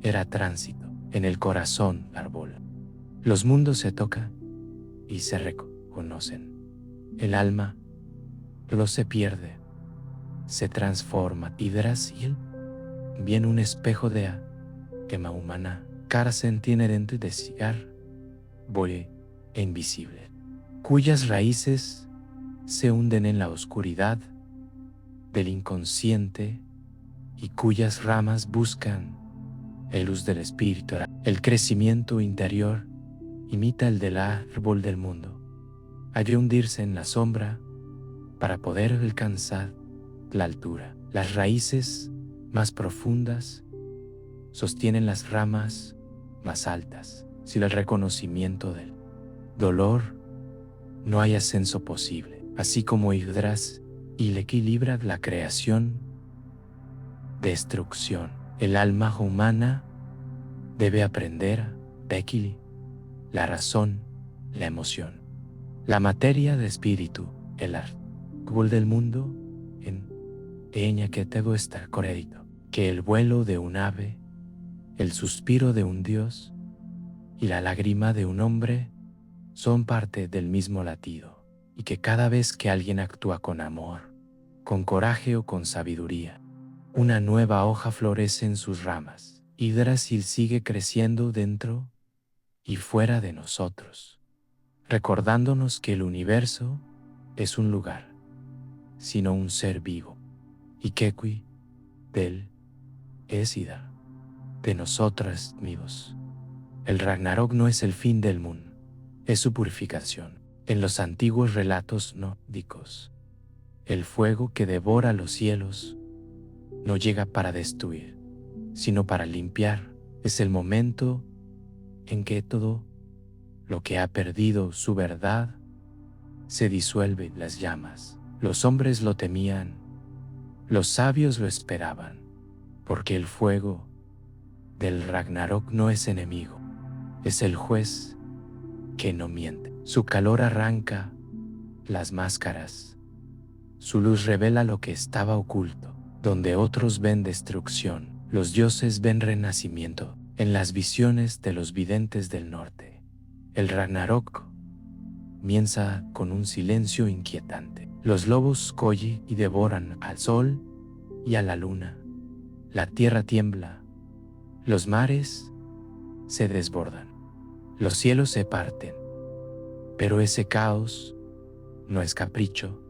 era tránsito. En el corazón árbol, los mundos se tocan y se reconocen. El alma no se pierde, se transforma. Yggdrasil, bien un espejo de alma humana, Karsen tiene dentro de sí árbol invisible, cuyas raíces se hunden en la oscuridad del inconsciente y cuyas ramas buscan la luz del espíritu. El crecimiento interior imita el del árbol del mundo. Hay que hundirse en la sombra para poder alcanzar la altura. Las raíces más profundas sostienen las ramas más altas. Sin el reconocimiento del dolor, no hay ascenso posible. Así como Yggdrasil le equilibra la creación, destrucción. El alma humana debe aprender a equilibrar la razón, la emoción, la materia de espíritu, el árbol del mundo, en ella que todo está correcto, que el vuelo de un ave, el suspiro de un dios y la lágrima de un hombre son parte del mismo latido, y que cada vez que alguien actúa con amor, con coraje o con sabiduría, una nueva hoja florece en sus ramas. Yggdrasil sigue creciendo dentro y fuera de nosotros, recordándonos que el universo es un lugar, sino un ser vivo, y que del es ida de nosotras mismos. El Ragnarok no es el fin del mundo, es su purificación. En los antiguos relatos nórdicos, el fuego que devora los cielos no llega para destruir, sino para limpiar. Es el momento en que todo lo que ha perdido su verdad se disuelve en las llamas. Los hombres lo temían, los sabios lo esperaban, porque el fuego del Ragnarok no es enemigo, es el juez que no miente. Su calor arranca las máscaras, su luz revela lo que estaba oculto. Donde otros ven destrucción, los dioses ven renacimiento. En las visiones de los videntes del norte, el Ragnarok comienza con un silencio inquietante. Los lobos collen y devoran al sol y a la luna. La tierra tiembla, los mares se desbordan, los cielos se parten. Pero ese caos no es capricho,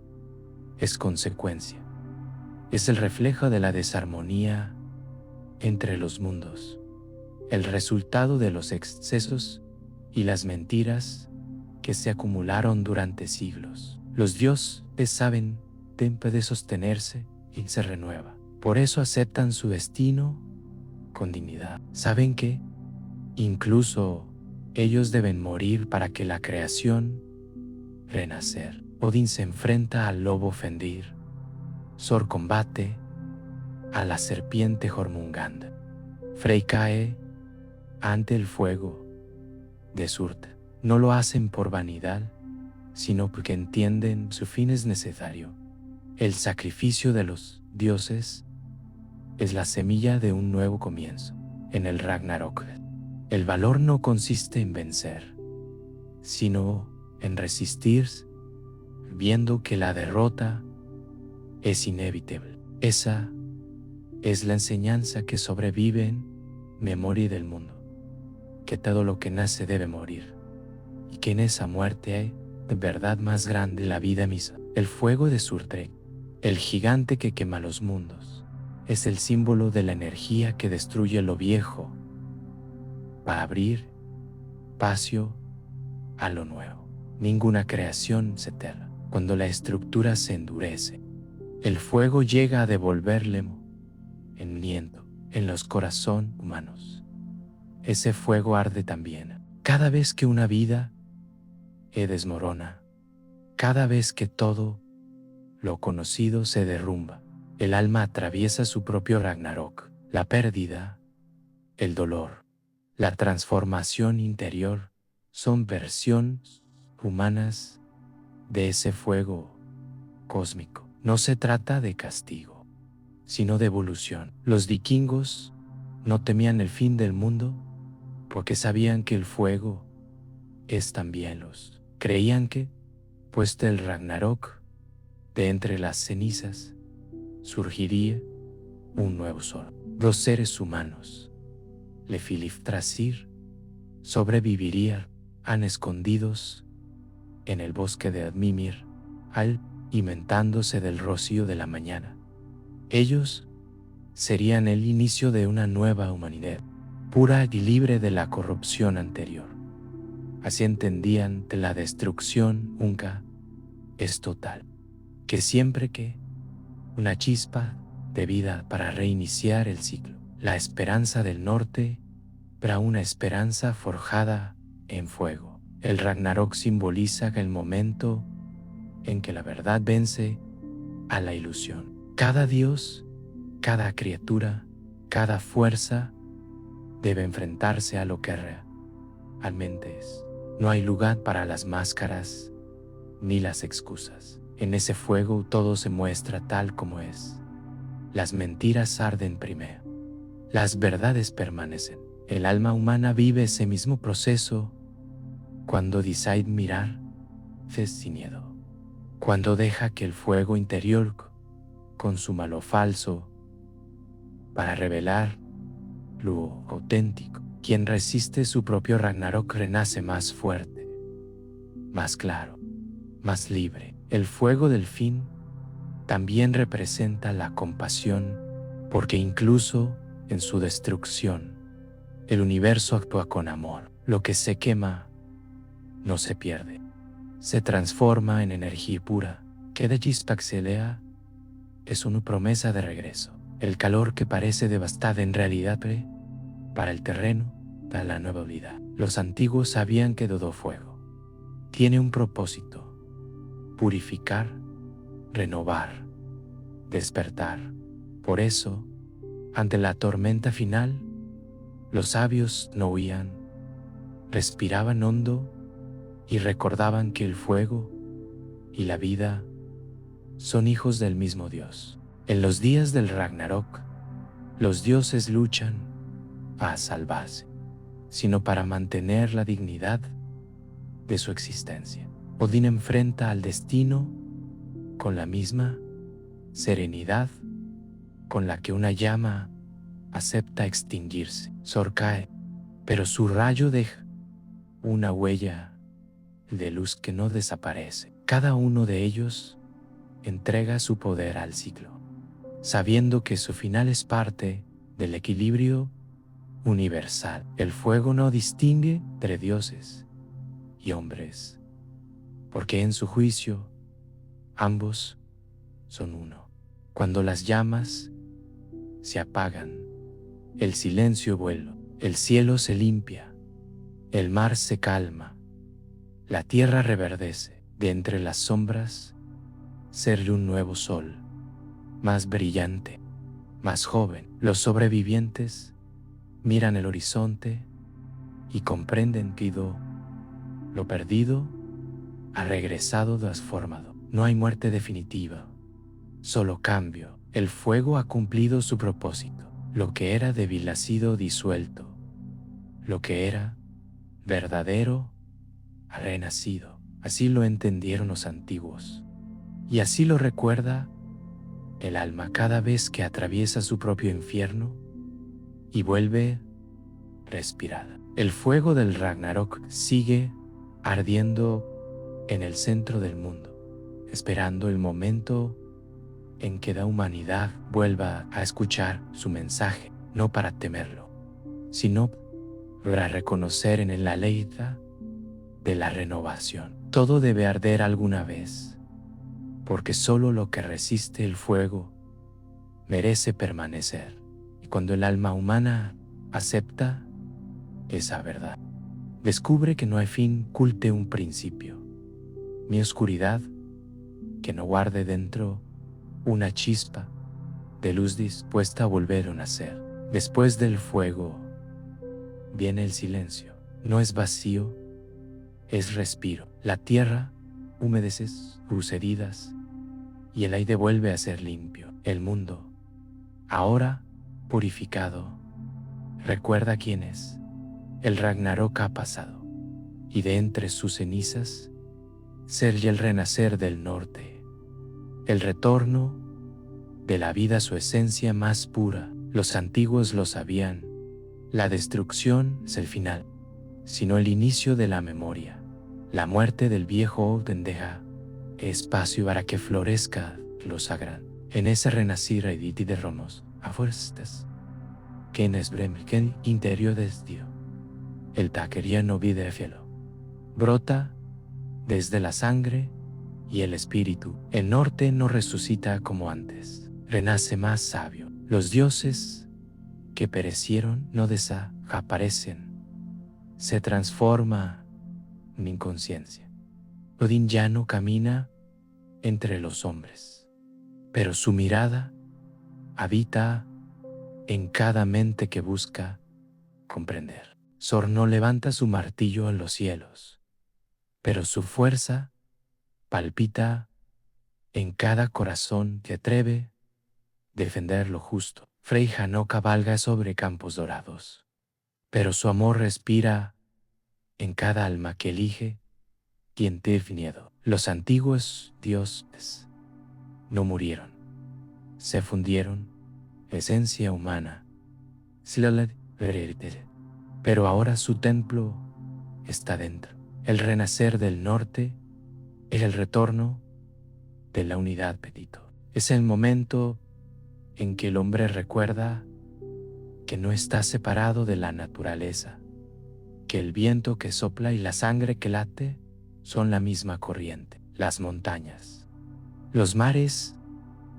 es consecuencia. Es el reflejo de la desarmonía entre los mundos, el resultado de los excesos y las mentiras que se acumularon durante siglos. Los dioses saben tiempo de sostenerse y se renueva. Por eso aceptan su destino con dignidad. Saben que incluso ellos deben morir para que la creación renacer. Odín se enfrenta al lobo Fenrir. Thor combate a la serpiente Jormungand. Frey cae ante el fuego de Surta. No lo hacen por vanidad, sino porque entienden su fin es necesario. El sacrificio de los dioses es la semilla de un nuevo comienzo. En el Ragnarok, el valor no consiste en vencer, sino en resistir, viendo que la derrota es inevitable. Esa es la enseñanza que sobrevive en memoria del mundo, que todo lo que nace debe morir, y que en esa muerte hay de verdad más grande la vida misma. El fuego de Surtrek, el gigante que quema los mundos, es el símbolo de la energía que destruye lo viejo para abrir espacio a lo nuevo. Ninguna creación se eterna. Cuando la estructura se endurece, el fuego llega a devolverle en viento en los corazones humanos. Ese fuego arde también cada vez que una vida desmorona, cada vez que todo lo conocido se derrumba. El alma atraviesa su propio Ragnarok, la pérdida, el dolor, la transformación interior son versiones humanas de ese fuego cósmico. No se trata de castigo, sino de evolución. Los vikingos no temían el fin del mundo porque sabían que el fuego es también los. Creían que, puesto el Ragnarok, de entre las cenizas surgiría un nuevo sol. Los seres humanos, Lefiliftrasir, sobrevivirían escondidos en el bosque de Admimir, alimentándose del rocío de la mañana. Ellos serían el inicio de una nueva humanidad, pura y libre de la corrupción anterior. Así entendían que la destrucción nunca es total, que siempre que una chispa de vida para reiniciar el ciclo, la esperanza del norte para una esperanza forjada en fuego. El Ragnarok simboliza el momento en que la verdad vence a la ilusión. Cada dios, cada criatura, cada fuerza debe enfrentarse a lo que realmente es. No hay lugar para las máscaras ni las excusas. En ese fuego todo se muestra tal como es. Las mentiras arden primero. Las verdades permanecen. El alma humana vive ese mismo proceso cuando decide mirar sin miedo. Cuando deja que el fuego interior consuma lo falso para revelar lo auténtico. Quien resiste su propio Ragnarok renace más fuerte, más claro, más libre. El fuego del fin también representa la compasión, porque incluso en su destrucción, el universo actúa con amor. Lo que se quema no se pierde, se transforma en energía pura, que de Gispaxelea es una promesa de regreso. El calor que parece devastar en realidad para el terreno, para la nueva vida. Los antiguos sabían que todo fuego tiene un propósito: purificar, renovar, despertar. Por eso, ante la tormenta final, los sabios no huían, respiraban hondo y recordaban que el fuego y la vida son hijos del mismo Dios. En los días del Ragnarok, los dioses luchan a salvarse, sino para mantener la dignidad de su existencia. Odín enfrenta al destino con la misma serenidad con la que una llama acepta extinguirse. Thor cae, pero su rayo deja una huella de luz que no desaparece. Cada uno de ellos entrega su poder al ciclo, sabiendo que su final es parte del equilibrio universal. El fuego no distingue entre dioses y hombres, porque en su juicio ambos son uno. Cuando las llamas se apagan, el silencio vuela, el cielo se limpia, el mar se calma, la tierra reverdece. De entre las sombras sale un nuevo sol, más brillante, más joven. Los sobrevivientes miran el horizonte y comprenden que lo perdido ha regresado transformado. No hay muerte definitiva, solo cambio. El fuego ha cumplido su propósito. Lo que era débil ha sido disuelto. Lo que era verdadero ha renacido. Así lo entendieron los antiguos. Y así lo recuerda el alma cada vez que atraviesa su propio infierno y vuelve respirada. El fuego del Ragnarok sigue ardiendo en el centro del mundo, esperando el momento en que la humanidad vuelva a escuchar su mensaje, no para temerlo, sino para reconocer en la lealtad de la renovación. Todo debe arder alguna vez, porque solo lo que resiste el fuego merece permanecer. Y cuando el alma humana acepta esa verdad, descubre que no hay fin oculte un principio, ni oscuridad que no guarde dentro una chispa de luz dispuesta a volver a nacer. Después del fuego viene el silencio. No es vacío, es respiro. La tierra humedece sus heridas y el aire vuelve a ser limpio. El mundo, ahora purificado, recuerda quién es. El Ragnarok ha pasado y de entre sus cenizas surge el renacer del norte, el retorno de la vida a su esencia más pura. Los antiguos lo sabían. La destrucción es el final, sino el inicio de la memoria. La muerte del viejo orden deja espacio para que florezca lo sagrado. En ese renacir editi de Romos, a fuerzas, que en esbremken interior desdio, el taqueriano vide fielo, brota desde la sangre y el espíritu. El norte no resucita como antes, renace más sabio. Los dioses que perecieron no desaparecen, se transforma en inconsciencia. Odín ya no camina entre los hombres, pero su mirada habita en cada mente que busca comprender. Thor no levanta su martillo en los cielos, pero su fuerza palpita en cada corazón que atreve defender lo justo. Freyja no cabalga sobre campos dorados, pero su amor respira en cada alma que elige quien tiene miedo. Los antiguos dioses no murieron, se fundieron, esencia humana, pero ahora su templo está dentro. El renacer del norte es el retorno de la unidad petito. Es el momento en que el hombre recuerda que no está separado de la naturaleza, que el viento que sopla y la sangre que late son la misma corriente. Las montañas, los mares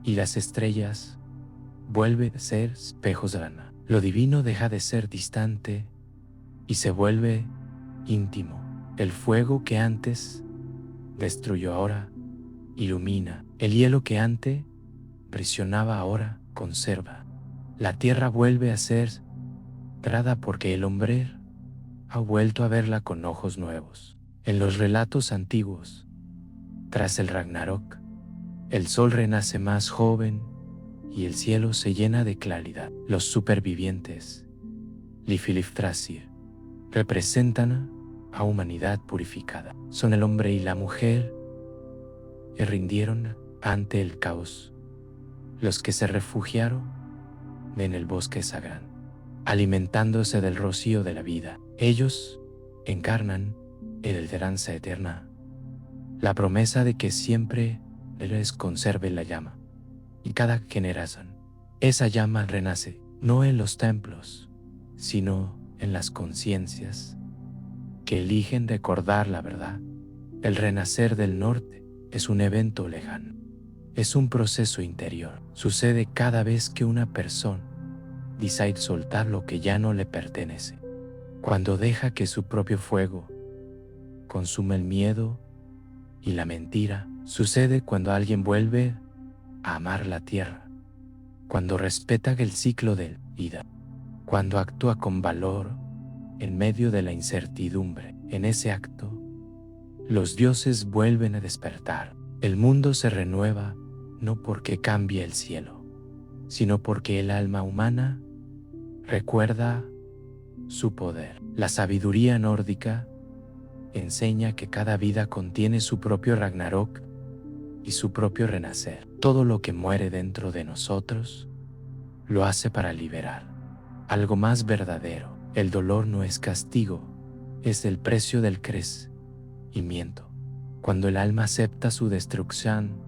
y las estrellas vuelven a ser espejos de lana. Lo divino deja de ser distante y se vuelve íntimo. El fuego que antes destruyó ahora ilumina. El hielo que antes prisionaba ahora conserva. La tierra vuelve a ser trada porque el hombre ha vuelto a verla con ojos nuevos. En los relatos antiguos, tras el Ragnarok, el sol renace más joven y el cielo se llena de claridad. Los supervivientes, Lifiliftrasir, representan a humanidad purificada. Son el hombre y la mujer que rindieron ante el caos, los que se refugiaron en el bosque sagrado, alimentándose del rocío de la vida. Ellos encarnan la esperanza eterna, la promesa de que siempre les conserve la llama. Y cada generación, esa llama renace, no en los templos, sino en las conciencias que eligen recordar la verdad. El renacer del norte es un evento lejano, es un proceso interior. Sucede cada vez que una persona decide soltar lo que ya no le pertenece, cuando deja que su propio fuego consuma el miedo y la mentira. Sucede cuando alguien vuelve a amar la tierra, cuando respeta el ciclo de vida, cuando actúa con valor en medio de la incertidumbre. En ese acto, los dioses vuelven a despertar. El mundo se renueva no porque cambie el cielo, sino porque el alma humana recuerda su poder. La sabiduría nórdica enseña que cada vida contiene su propio Ragnarok y su propio renacer. todo lo que muere dentro de nosotros lo hace para liberar algo más verdadero. El dolor no es castigo, es el precio del crecimiento. Cuando el alma acepta su destrucción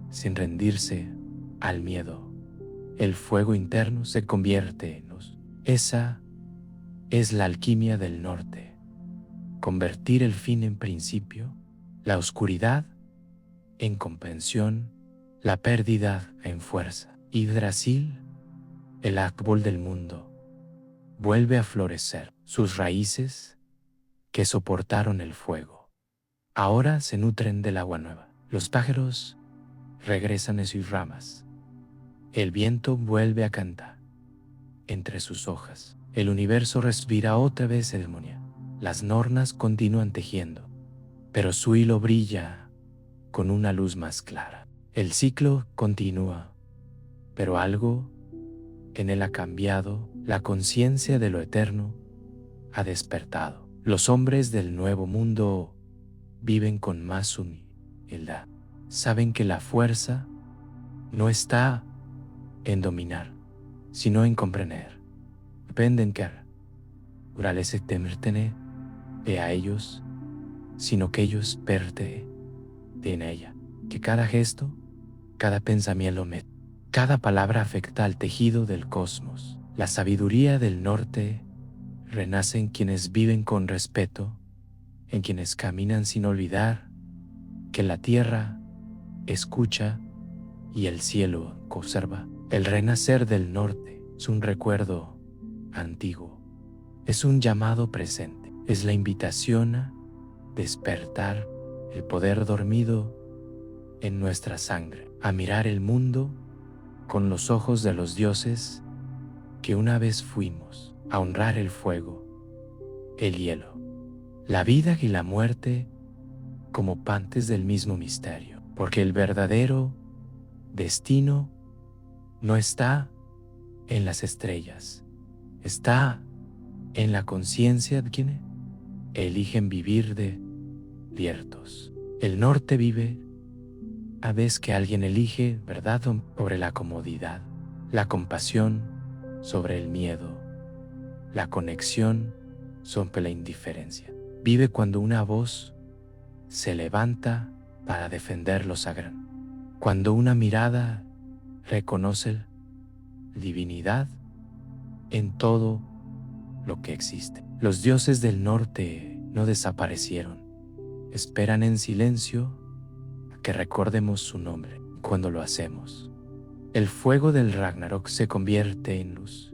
sin rendirse al miedo, el fuego interno se convierte en luz. Esa es la alquimia del norte. Convertir el fin en principio, la oscuridad en comprensión, la pérdida en fuerza. Yggdrasil, el árbol del mundo, vuelve a florecer. Sus raíces, que soportaron el fuego, ahora se nutren del agua nueva. Los pájaros regresan en sus ramas. El viento vuelve a cantar entre sus hojas. El universo respira otra vez ceremonia. Las nornas continúan tejiendo, pero su hilo brilla con una luz más clara. El ciclo continúa, pero algo en él ha cambiado. La conciencia de lo eterno ha despertado. Los hombres del nuevo mundo viven con más humildad. Saben que la fuerza no está en dominar, sino en comprender. Dependen que naturaleza temertene a ellos, sino que ellos pertenecen a ella. Que cada gesto, cada pensamiento, cada palabra afecta al tejido del cosmos. La sabiduría del norte renace en quienes viven con respeto, en quienes caminan sin olvidar que la tierra escucha y el cielo conserva. El renacer del norte es un recuerdo antiguo, es un llamado presente, es la invitación a despertar el poder dormido en nuestra sangre, a mirar el mundo con los ojos de los dioses que una vez fuimos, a honrar el fuego, el hielo, la vida y la muerte como partes del mismo misterio, porque el verdadero destino no está en las estrellas, está en la conciencia de quienes eligen vivir despiertos. El norte vive a vez que alguien elige verdad sobre la comodidad, la compasión sobre el miedo, la conexión sobre la indiferencia. Vive cuando una voz se levanta para defender lo sagrado, cuando una mirada reconoce la divinidad en todo lo que existe. Los dioses del norte no desaparecieron, esperan en silencio a que recordemos su nombre. Cuando lo hacemos, el fuego del Ragnarok se convierte en luz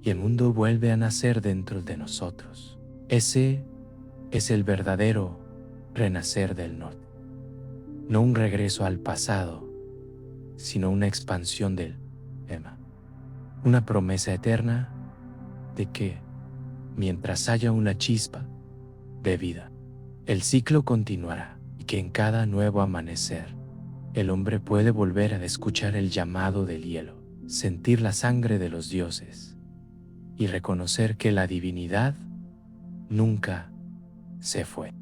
y el mundo vuelve a nacer dentro de nosotros. Ese es el verdadero renacer del norte, no un regreso al pasado, sino una expansión del tema, una promesa eterna de que, mientras haya una chispa de vida, el ciclo continuará y que en cada nuevo amanecer, el hombre puede volver a escuchar el llamado del hielo, sentir la sangre de los dioses y reconocer que la divinidad nunca se fue,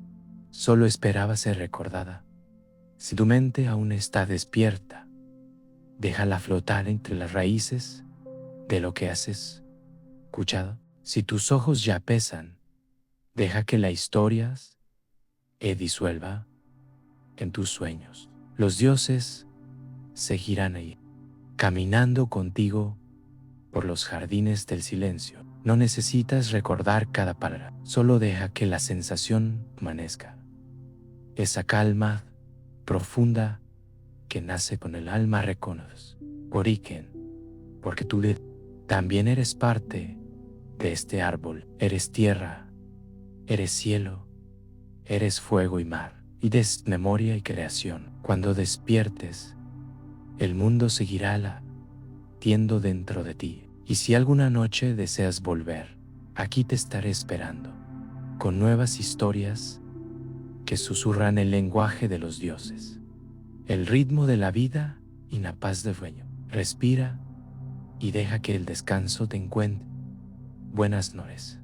solo esperaba ser recordada. Si tu mente aún está despierta, déjala flotar entre las raíces de lo que has escuchado. Si tus ojos ya pesan, deja que la historia se disuelva en tus sueños. Los dioses seguirán ahí, caminando contigo por los jardines del silencio. No necesitas recordar cada palabra, solo deja que la sensación amanezca. Esa calma profunda que nace con el alma reconoce. Origen, porque tú también eres parte de este árbol. Eres tierra, eres cielo, eres fuego y mar, y memoria y creación. Cuando despiertes, el mundo seguirá latiendo dentro de ti. Y si alguna noche deseas volver, aquí te estaré esperando, con nuevas historias que susurran el lenguaje de los dioses, el ritmo de la vida y la paz del sueño. Respira y deja que el descanso te encuentre. Buenas noches.